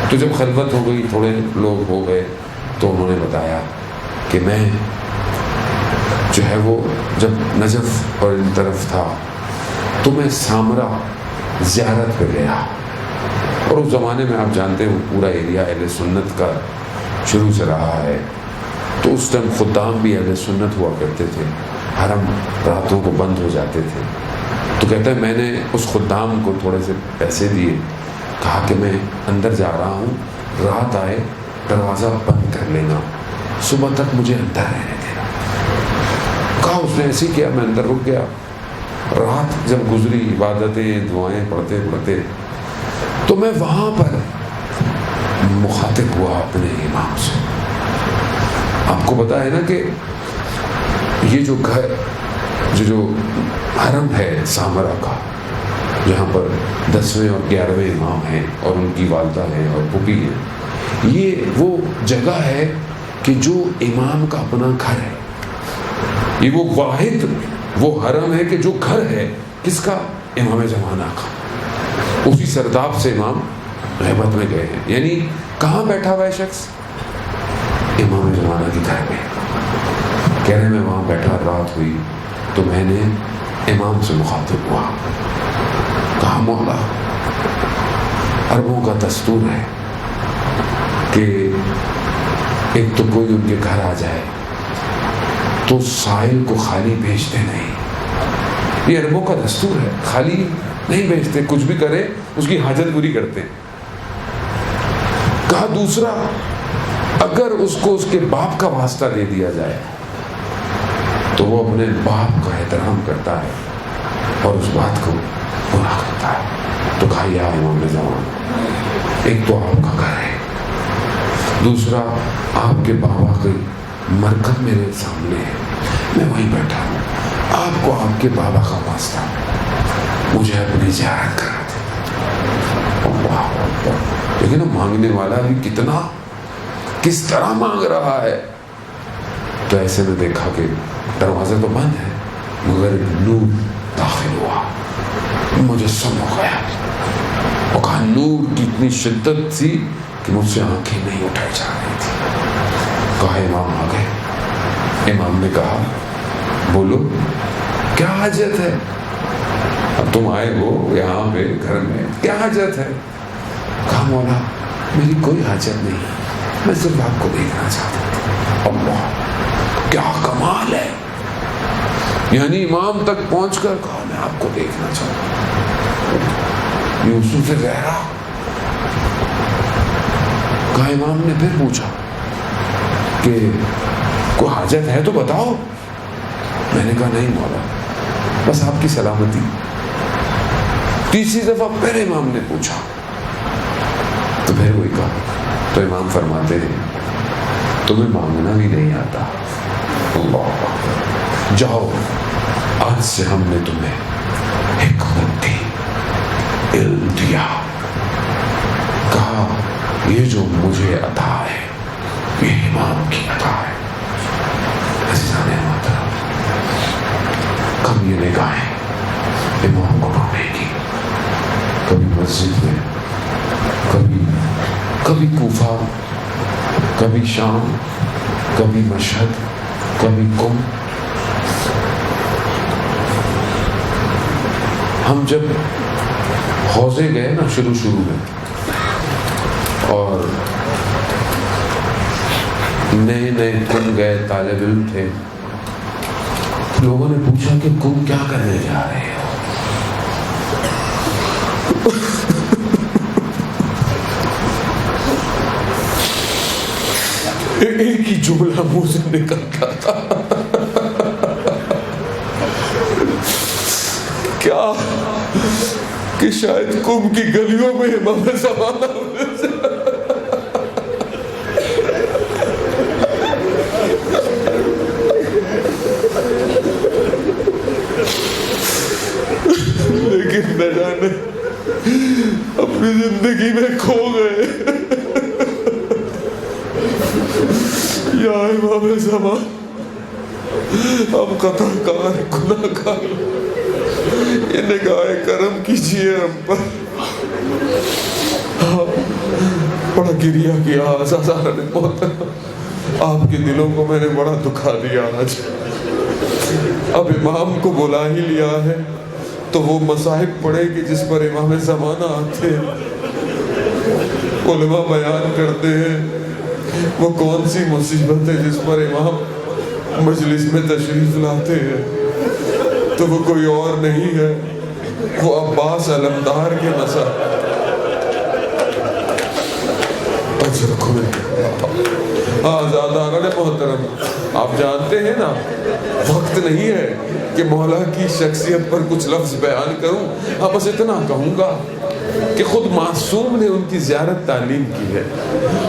تو جب خلوت ہو گئی، تھوڑے لوگ ہو گئے، تو انہوں نے بتایا کہ میں جو ہے وہ جب نجف اور ان طرف تھا تو میں سامرا زیارت پہ گیا، اور اس زمانے میں آپ جانتے ہیں پورا ایریا اہل سنت کا شروع سے رہا ہے، تو اس ٹائم خدام بھی اہل سنت ہوا کرتے تھے، حرم راتوں کو بند ہو جاتے تھے۔ تو کہتا ہے میں نے اس خدام کو تھوڑے سے پیسے دیے، کہا کہ میں اندر جا رہا ہوں، رات آئے دروازہ بند کر لینا، صبح تک مجھے اندر رہنے دینا۔ کہا اس نے ایسے کیا، میں اندر رک گیا۔ رات جب گزری، عبادتیں دعائیں پڑھتے پڑھتے، تو میں وہاں پر مخاطب ہوا اپنے امام سے۔ آپ کو پتا ہے نا کہ یہ جو گھر جو حرم ہے سامرا کا، جہاں پر 10ویں اور 11ویں امام ہیں اور ان کی والدہ ہیں اور پھوپھی ہیں، یہ وہ جگہ ہے کہ جو امام کا اپنا گھر ہے، یہ وہ واحد وہ حرم ہے کہ جو گھر ہے کس کا؟ امام زمانہ کا۔ اسی سرداب سے امام غیبت میں گئے ہیں، یعنی کہاں بیٹھا ہوا ہے شخص؟ امام زمانہ کے گھر میں۔ کہہ رہے میں وہاں بیٹھا، رات ہوئی تو میں نے امام سے مخاطب ہوا، کہا مولا عربوں کا دستور ہے کہ ایک تو کوئی ان کے گھر آ جائے تو سائل کو خالی بھیجتے نہیں، یہ عربوں کا دستور ہے، خالی نہیں بھیجتے، کچھ بھی کرے اس کی حاجت پوری کرتے۔ کہا دوسرا، اگر اس کو اس کے باپ کا واسطہ دے دیا جائے تو وہ اپنے باپ کا احترام کرتا ہے اور اس بات کو پورا کرتا ہے۔ تو کہا یا امام زمان، ایک تو آپ کا گھر ہے، دوسرا آپ کے بابا کی مرکز میرے سامنے ہے، میں وہیں بیٹھا ہوں، آپ کو آپ کے بابا کا واسطہ، مجھے اپنی زیارت کرا دے۔ اللہ، لیکن مانگنے والا بھی کتنا کس طرح مانگ رہا ہے۔ تو ایسے میں دیکھا کہ دروازہ تو بند ہے مگر نور داخل ہوا، مجسم ہو گیا، اور کہا نور کی اتنی شدت تھی کہ مجھ سے آنکھیں نہیں اٹھائی جا رہی تھی۔ کہا امام آ گئے۔ امام نے کہا بولو کیا حاجت ہے؟ اب تم آئے ہو یہاں پہ گھر میں، کیا حاجت ہے؟ کہا مولا میری کوئی حاجت نہیں، میں صرف آپ کو دیکھنا چاہتا تھا۔ اللہ کیا کمال ہے، یعنی امام تک پہنچ کر کہا میں آپ کو دیکھنا چاہتا ہوں۔ یوسف زہرا، کہا امام نے پھر پوچھا کہ کوئی حاجت ہے تو بتاؤ۔ میں نے کہا نہیں مولا، بس آپ کی سلامتی۔ تیسری دفعہ پھر امام نے پوچھا تو پھر وہی کہا۔ تو امام فرماتے ہیں تمہیں مانگنا بھی نہیں آتا، اللہ جاؤ آج سے ہم نے تمہیں حکمت دی، علم دیا، کہا یہ جو مجھے عطا ہے یہ امام کی عطا ہے۔ عزیزان محترم، کب یہ نگاہیں امام کو ڈھونڈے گی؟ کبھی مسجد میں، کبھی کوفہ، کبھی شام، کبھی مشہد، کبھی قم۔ ہم جب حوضے گئے نا شروع میں، اور نئے قم گئے، طالب علم تھے، لوگوں نے پوچھا کہ قم کیا کرنے جا رہے ہو؟ ایک ہی جملہ منہ سے نکلتا تھا، کیا کہ شاید کم کی گلیوں میں امام زمانہ لیکن نہ جانے اپنی زندگی میں کھو گئے۔ یا امام زمان، ہم خطا کار گناہ گار، یہ نگاہ کرم کیجئے ہم پر۔ بڑا گریہ کیا آزادار نے محترم، آپ کے دلوں کو میں نے بڑا دکھا دیا آج۔ اب امام کو بلا ہی لیا ہے تو وہ مصاحب پڑھے کہ جس پر امام زمانہ آتے ہیں، علماء بیان کرتے ہیں وہ کون سی مصیبت ہے جس پر امام مجلس میں تشریف لاتے ہیں، تو وہ کوئی اور نہیں ہے، وہ عباس علمدار کے مسائل۔ آزاداران محترم، آپ جانتے ہیں نا وقت نہیں ہے کہ مولا کی شخصیت پر کچھ لفظ بیان کروں، ہاں بس اتنا کہوں گا کہ خود معصوم نے ان کی زیارت تعلیم کی ہے،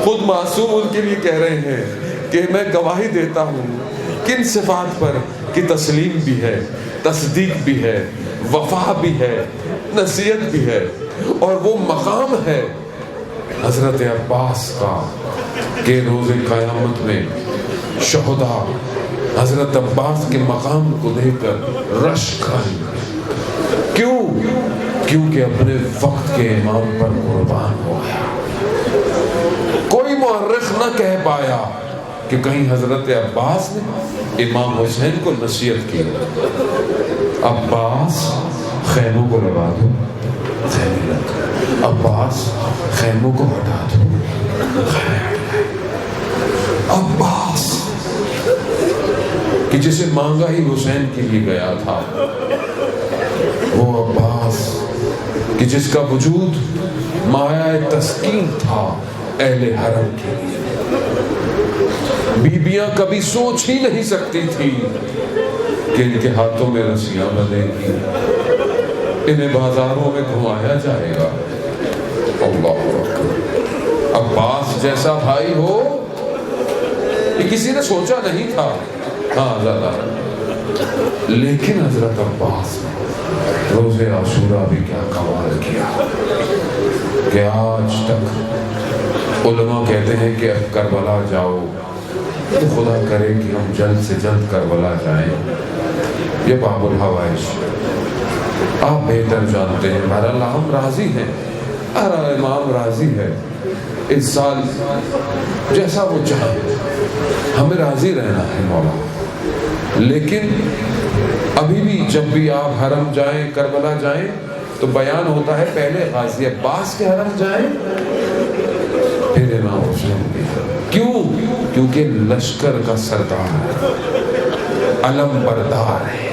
خود معصوم ان کے لیے کہہ رہے ہیں کہ میں گواہی دیتا ہوں کن صفات پر کہ تسلیم بھی ہے، تصدیق بھی ہے، وفا بھی ہے، نصیحت بھی ہے، اور وہ مقام ہے حضرت عباس کا کہ روز قیامت میں شہداء حضرت عباس کے مقام کو دیکھ کر رش کریں گے۔ کیوں؟ کیونکہ اپنے وقت کے امام پر قربان ہو گیا۔ کوئی مورخ نہ کہہ پایا کہ کہیں حضرت عباس نے امام حسین کو نصیحت کی، عباس خیموں کو لگا دو، خیمے لگ، عباس خیموں کو ہٹا دو، خیمے ہٹ گئے۔ عباس کہ جسے مانگا ہی حسین کے لیے گیا تھا، وہ عباس کہ جس کا وجود مایہ تسکین تھا اہل حرم کے لیے، بیبیاں کبھی سوچ ہی نہیں سکتی تھی کہ ان کے ہاتھوں میں رسیاں بندھیں گی، انہیں بازاروں میں گھمایا جائے گا۔ اللہ اکبر، عباس جیسا بھائی ہو یہ کسی نے سوچا نہیں تھا، ہاں زیادہ، لیکن حضرت عباس روز عاشورہ بھی کیا کمال کیا کہ آج تک علماء کہتے ہیں کہ اب کربلا جاؤ تو خدا کرے کہ ہم جلد سے جلد کربلا جائیں، یہ باب الحوائج آپ بہتر جانتے ہیں۔ بہرحال ہم راضی ہیں، ہر امام راضی ہے، اس سال جیسا وہ چاہے ہمیں راضی رہنا ہے مولا، لیکن ابھی بھی جب بھی آپ حرم جائیں، کربلا جائیں تو بیان ہوتا ہے پہلے غازی عباس کے حرم جائیں پھر امام حسین کے۔ کیوں؟ کیونکہ لشکر کا سردار ہے، علم بردار ہے،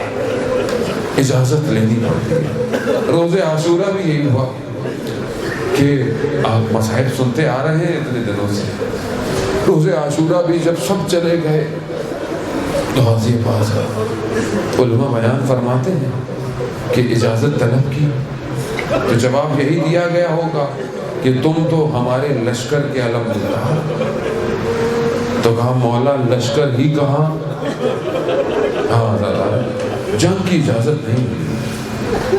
اجازت لینی پڑتی ہے۔ روز عاشورہ بھی یہی ہوا کہ آپ مصاحب سنتے آ رہے ہیں اتنے دنوں سے، روز عاشورہ بھی جب سب چلے گئے تو غازی عباس علماء بیان فرماتے ہیں کہ اجازت طلب کی تو جواب یہی دیا گیا ہوگا کہ تم تو ہمارے لشکر کے علم بردار، تو کہا مولا لشکر ہی کہاں، ہاں دادا جنگ کی اجازت نہیں ملی۔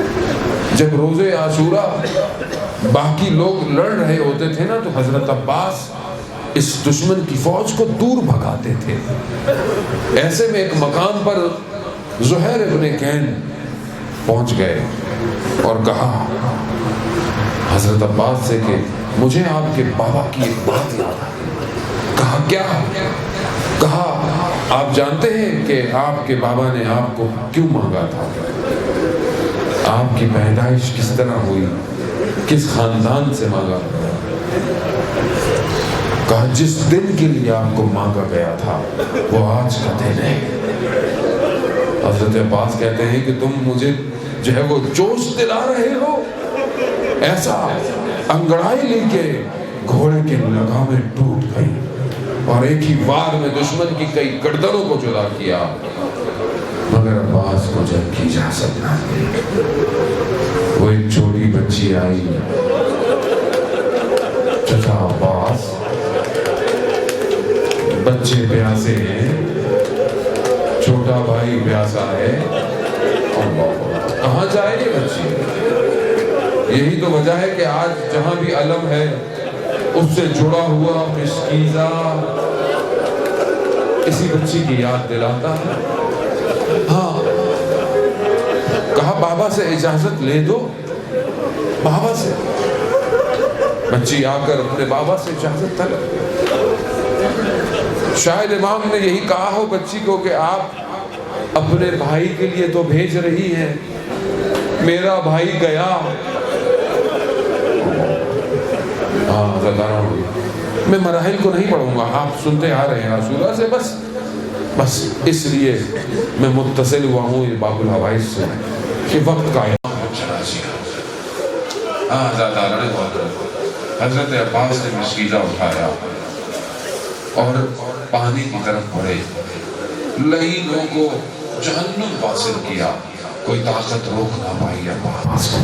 جب روز عاشورہ باقی لوگ لڑ رہے ہوتے تھے نا تو حضرت عباس اس دشمن کی فوج کو دور بھگاتے تھے۔ ایسے میں ایک مقام پر زہیر ابن کین پہنچ گئے اور کہا حضرت عباس سے کہ مجھے آپ کے بابا کی ایک بات یاد آئی۔ کہا کیا؟ کہا آپ جانتے ہیں کہ آپ کے بابا نے آپ کو کیوں مانگا تھا؟ آپ کی پیدائش کس طرح ہوئی، کس خاندان سے مانگا؟ کہا جس دن کے لیے آپ کو مانگا گیا تھا وہ آج کا دن ہے۔ حضرت عباس کہتے ہیں کہ تم مجھے جو ہے وہ جوش دلا رہے ہو، ایسا انگڑائی لی کے گھوڑے کے لگامیں ٹوٹ گئی اور ایک ہی وار میں دشمن کی کئی گردنوں کو جدا کیا، مگر عباس کو جنگ کی اجازت نہ دی۔ وہ ایک چھوٹی بچی آئی، چچا عباس بچے پیاسے ہیں، چھوٹا بھائی پیاسا ہے، کہاں جائے یہ بچی؟ یہی تو وجہ ہے کہ آج جہاں بھی علم ہے اس سے جڑا ہوا مشکیزہ اسی بچی کی یاد دلاتا ہے۔ ہاں، کہا بابا سے اجازت لے دو، بابا سے۔ بچی آ کر اپنے بابا سے اجازت طلب۔ شاید امام نے یہی کہا ہو بچی کو کہ آپ اپنے بھائی کے لیے تو بھیج رہی ہیں، میرا بھائی گیا۔ میں مراحل کو نہیں پڑھوں گا، آپ سنتے آ رہے ہیں رسولہ سے، بس اس لیے میں متصل ہوا ہوں یہ باب الحوائج سے کہ وقت کا حضرت عباس نے مشکیزہ اٹھایا اور پانی کی طرف بڑھے، لعینوں کو جہنم واصل کیا، کوئی طاقت روک نہ پائی عباس کو۔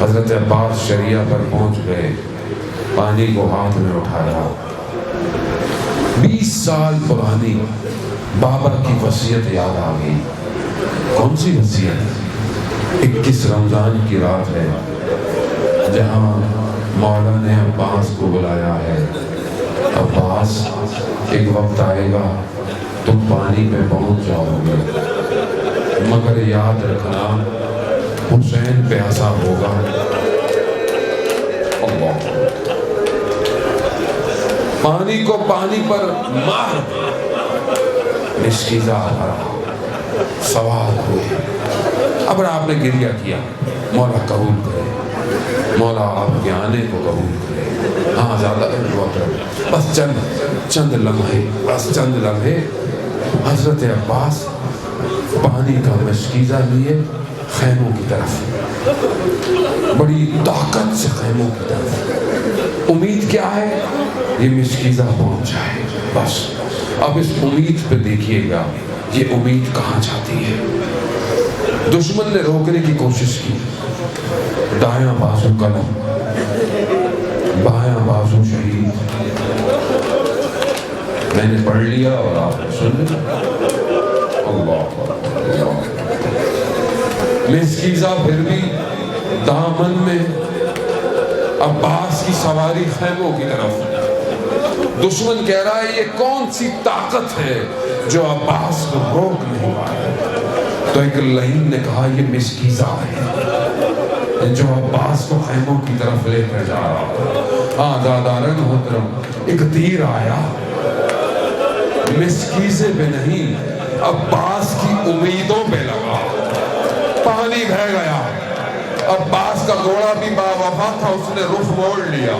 حضرت عباس شریعہ پر پہنچ گئے، پانی کو ہاتھ میں اٹھایا، 20 سال پرانی بابا کی وصیت یاد آ گئی۔ کون سی وصیت؟ 21 رمضان کی رات ہے جہاں مولا نے عباس کو بلایا ہے، عباس ایک وقت آئے گا تم پانی پہ پہنچ جاؤ گے، مگر یاد رکھنا حسین پیاسا ہوگا۔ اللہ، پانی کو پانی پر مار، مشکیزہ سوار ہوئے۔ اب آپ نے گریہ کیا، مولا قبول کرے، مولا آپ کے آنے کو قبول کرے۔ ہاں زیادہ بس چند لمحے حضرت عباس پانی کا مشکیزہ لیے خیموں کی طرف، بڑی طاقت سے خیموں کی طرف۔ امید کیا ہے؟ یہ مشکیزہ پہنچ جائے، بس اب اس امید پہ دیکھیے گا یہ امید کہاں جاتی ہے۔ دشمن نے روکنے کی کوشش کی، دایاں بازو قلم، بایاں بازو شہید۔ میں نے پڑھ لیا اور آپ نے سن لیا۔ اللہ، مشکیزہ پھر بھی دامن میں عباس کی سواری خیموں کی طرف۔ دشمن کہہ رہا ہے یہ کون سی طاقت ہے جو عباس کو روک نہیں پائے؟ تو ایک لعین نے کہا یہ مشکیزہ ہے جو عباس کو خیموں کی طرف لے کر جا رہا ہے۔ ہاں دادارن محترم، ایک تیر آیا، مشکیزے پہ نہیں عباس کی امیدوں پہ لگا، پانی بہہ گیا۔ عباس کا گھوڑا بھی باوفا تھا، اس نے رخ موڑ لیا۔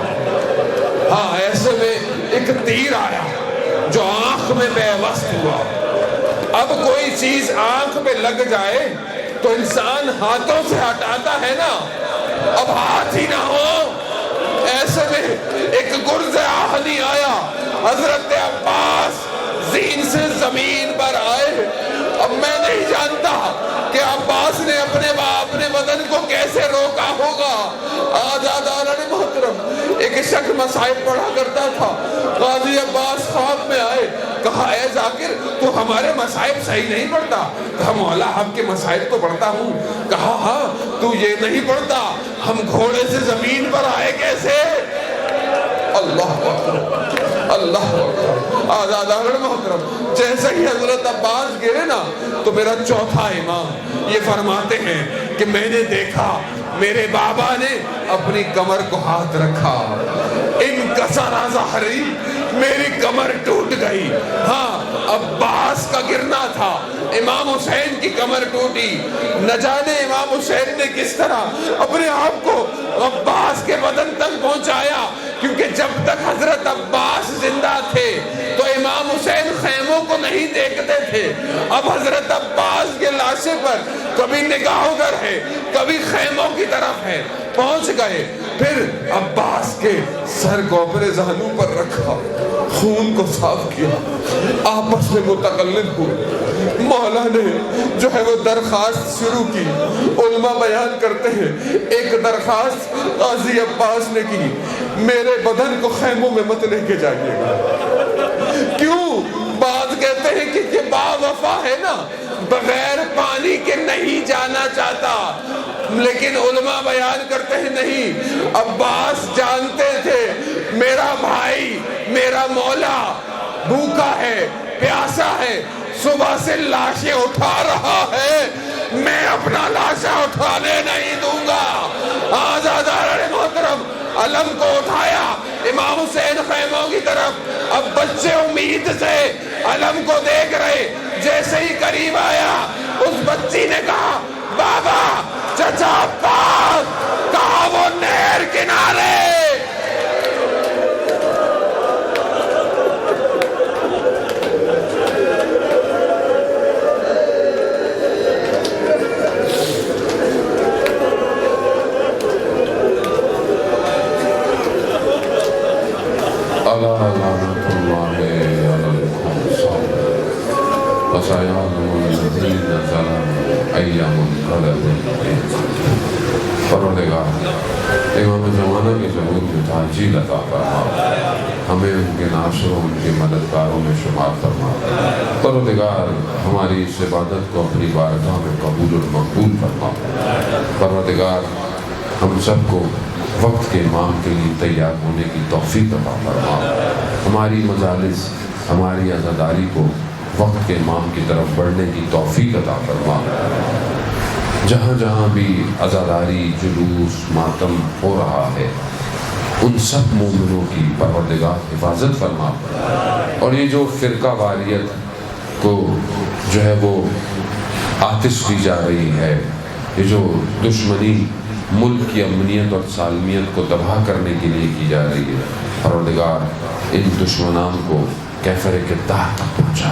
ہاں ایسے میں ایک تیر آیا جو آنکھ میں بے وست ہوا۔ اب کوئی چیز آنکھ میں لگ جائے تو انسان ہاتھوں سے ہٹاتا ہے نا، اب ہاتھ ہی نہ ہو۔ ایسے میں ایک گرز آہنی آیا، حضرت عباس زین سے زمین پر آئے۔ اب میں نہیں جانتا کہ عباس نے اپنے بدن کو کیسے روکا ہوگا۔ آزاداران محترم، ایک شخص مصائب پڑھا کرتا تھا، قاضی عباس خواب میں آئے، کہا اے ذاکر تو ہمارے مصائب صحیح نہیں پڑھتا؟ کہا مولا آپ کے مصائب تو پڑھتا ہوں۔ کہا ہاں تو یہ نہیں پڑھتا ہم گھوڑے سے زمین پر آئے کیسے؟ اللہ اکبر، اللہ اکبر۔ آزاداران محترم، جیسے ہی حضرت عباس گرے نا تو میرا چوتھا امام یہ فرماتے ہیں کہ میں نے دیکھا میرے بابا نے اپنی کمر کو ہاتھ رکھا، انکسر ظہری، میری کمر ٹوٹ گئی۔ ہاں عباس کا گرنا تھا، امام حسین کی کمر ٹوٹی۔ نہ جانے امام حسین نے کس طرح اپنے آپ کو عباس کے بدن تک پہنچایا، کیونکہ جب تک حضرت عباس زندہ تھے تو امام حسین خیموں کو نہیں دیکھتے تھے۔ اب حضرت عباس کے لاشے پر کبھی نگاہ ادھر ہے، کبھی خیموں کی طرف ہے، پہنچ گئے، پھر عباس کے سر کو اپنے زانوں پر رکھا، خون کو صاف کیا، آپس میں متکلم ہوئے، مولا نے جو ہے وہ درخواست شروع کی۔ علماء بیان کرتے ہیں ایک درخواست قاضی عباس نے کی، میرے بدن کو خیموں میں مت لے کے جائیے گا۔ کیوں؟ بعض کہتے ہیں کہ یہ با وفا ہے نا، بغیر پانی کے نہیں جانا چاہتا، لیکن علماء بیان کرتے ہیں نہیں، عباس جانتے تھے میرا بھائی، میرا مولا بھوکا ہے، پیاسا ہے، صبح سے لاشیں اٹھا رہا ہے، میں اپنا لاشا اٹھانے نہیں دوں گا۔ آزادارِ محترم علم کو اٹھایا، امام حسین خیموں کی طرف، اب بچے امید سے علم کو دیکھ رہے، جیسے ہی قریب آیا اس بچی نے کہا بابا چچا عباس، کہا وہ نہر کنارے۔ امام زمانہ کے ظہور میں تعجیل عطا فرما، ہمیں ان کے ناصروں، ان کے مددگاروں میں شمار فرما۔ پروردگار ہماری اس عبادت کو اپنی بارگاہ میں قبول اور مقبول فرما۔ پروردگار ہم سب کو وقت کے امام کے لیے تیار ہونے کی توفیق عطا فرما۔ ہماری مجالس، ہماری عزاداری کو وقت کے امام کی طرف بڑھنے کی توفیق عطا فرما۔ جہاں جہاں بھی عزاداری، جلوس، ماتم ہو رہا ہے، ان سب مومنوں کی پروردگار حفاظت فرما۔ اور یہ جو فرقہ واریت کو جو ہے وہ آتش دی جا رہی ہے، یہ جو دشمنی ملک کی امنیت اور سالمیت کو تباہ کرنے کے لیے کی جا رہی ہے، پروردگار ان دشمنان کو کیفر کردار تک پہنچا۔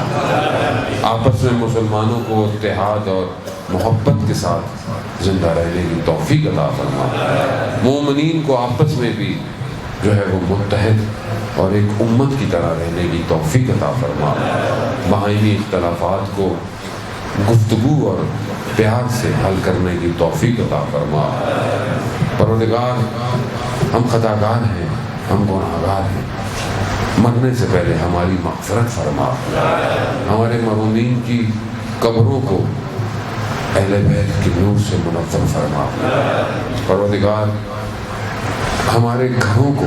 آپس میں مسلمانوں کو اتحاد اور محبت کے ساتھ زندہ رہنے کی توفیق عطا فرما۔ مومنین کو آپس میں بھی جو ہے وہ متحد اور ایک امت کی طرح رہنے کی توفیق عطا فرما۔ باہمی اختلافات کو گفتگو اور پیار سے حل کرنے کی توفیق عطا فرما۔ پروردگار ہم خطاکار ہیں، ہم گناہگار ہیں، مرنے سے پہلے ہماری مغفرت فرما۔ ہمارے مرحومین کی قبروں کو اہل بیت کے نور سے منور فرما۔ پروردگار ہمارے گھروں کو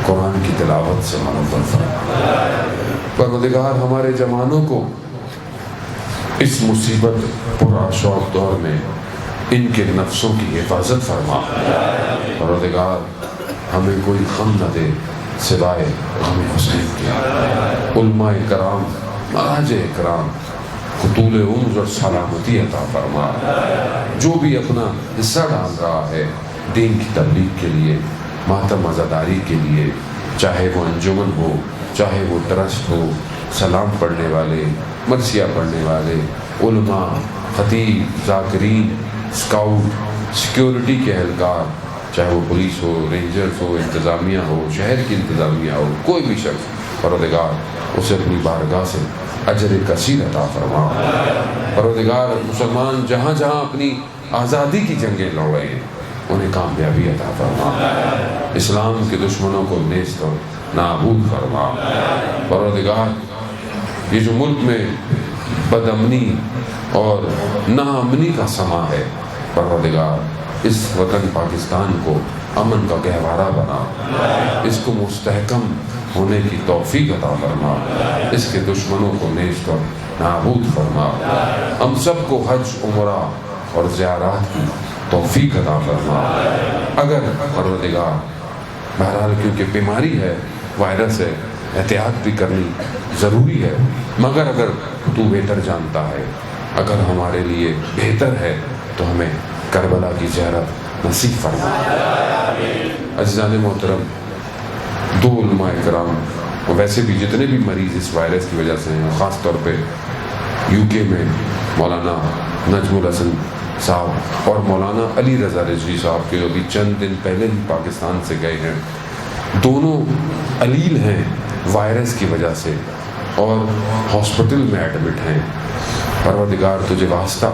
قرآن کی تلاوت سے منور فرما۔ پروردگار ہمارے جوانوں کو اس مصیبت پرآشوب دور میں ان کے نفسوں کی حفاظت فرما۔ پروردگار ہمیں کوئی غم نہ دے سوائے غم حسین کے۔ علماء کرام، مراجع کرام طول عمر اور سلامتی عطا فرما۔ جو بھی اپنا حصہ ڈال رہا ہے دین کی تبلیغ کے لیے، ماتم عزاداری کے لیے، چاہے وہ انجمن ہو، چاہے وہ ٹرسٹ ہو، سلام پڑھنے والے، مرثیہ پڑھنے والے، علماء، خطیب، ذاکرین، اسکاؤٹ، سیکیورٹی کے اہلکار، چاہے وہ پولیس ہو، رینجرز ہو، انتظامیہ ہو، شہر کی انتظامیہ ہو، کوئی بھی شخص، پروردگار اسے اپنی بارگاہ سے اجر کثیر عطا فرما۔ پروردگار مسلمان جہاں جہاں اپنی آزادی کی جنگیں لڑ رہے ہیں انہیں کامیابی عطا فرما۔ اسلام کے دشمنوں کو نیست اور نابود فرما۔ پروردگار یہ جو ملک میں بدامنی اور ناامنی کا سما ہے، پروردگار اس وطن پاکستان کو امن کا گہوارہ بنا، اس کو مستحکم ہونے کی توفیق عطا فرما، اس کے دشمنوں کو نیست اور نابود فرما۔ ہم سب کو حج، عمرہ اور زیارات کی توفیق عطا فرما۔ اگر پروردگار بہرحال کیونکہ بیماری ہے، وائرس ہے، احتیاط بھی کرنی ضروری ہے، مگر اگر تو بہتر جانتا ہے، اگر ہمارے لیے بہتر ہے تو ہمیں کربلا کی زیارت نصیب فرما۔ عزیزان محترم، دو علماء کرام اور ویسے بھی جتنے بھی مریض اس وائرس کی وجہ سے ہیں، خاص طور پہ یو کے میں مولانا نجم الحسن صاحب اور مولانا علی رضا رضوی صاحب کے ابھی چند دن پہلے ہی پاکستان سے گئے ہیں، دونوں علیل ہیں وائرس کی وجہ سے اور ہاسپٹل میں ایڈمٹ ہیں۔ پروردگار تجھے واسطہ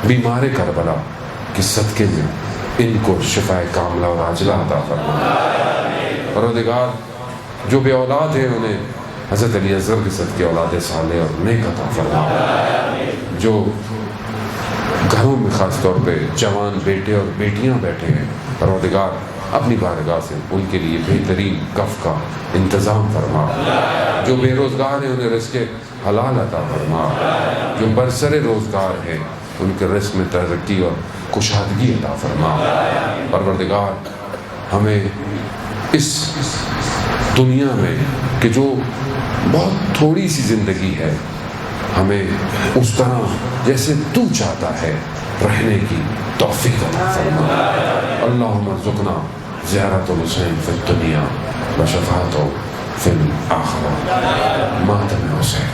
بیمار کربلا کے صدقے میں ان کو شفائے کاملہ اور عاجلہ عطا فرما۔ پروردگار جو بے اولاد ہیں انہیں حضرت علی اصغر کے صدقے اولاد صالح اور نیک عطا فرما۔ جو گھروں میں خاص طور پہ جوان بیٹے اور بیٹیاں بیٹھے ہیں، پروردگار اپنی بارگاہ سے ان کے لیے بہترین کف کا انتظام فرما۔ جو بے روزگار ہیں انہیں رزق حلال عطا فرما۔ جو برسر روزگار ہیں ان کے رزق میں ترقی اور کشادگی عطا فرما۔ پروردگار ہمیں اس دنیا میں کہ جو بہت تھوڑی سی زندگی ہے، ہمیں اس طرح جیسے تو چاہتا ہے رہنے کی توفیق عطا فرما۔ اللہم ارزقنا زیارت الحسین فی الدنیا و شفاعتہ فی الآخرہ۔ ماتم حسین۔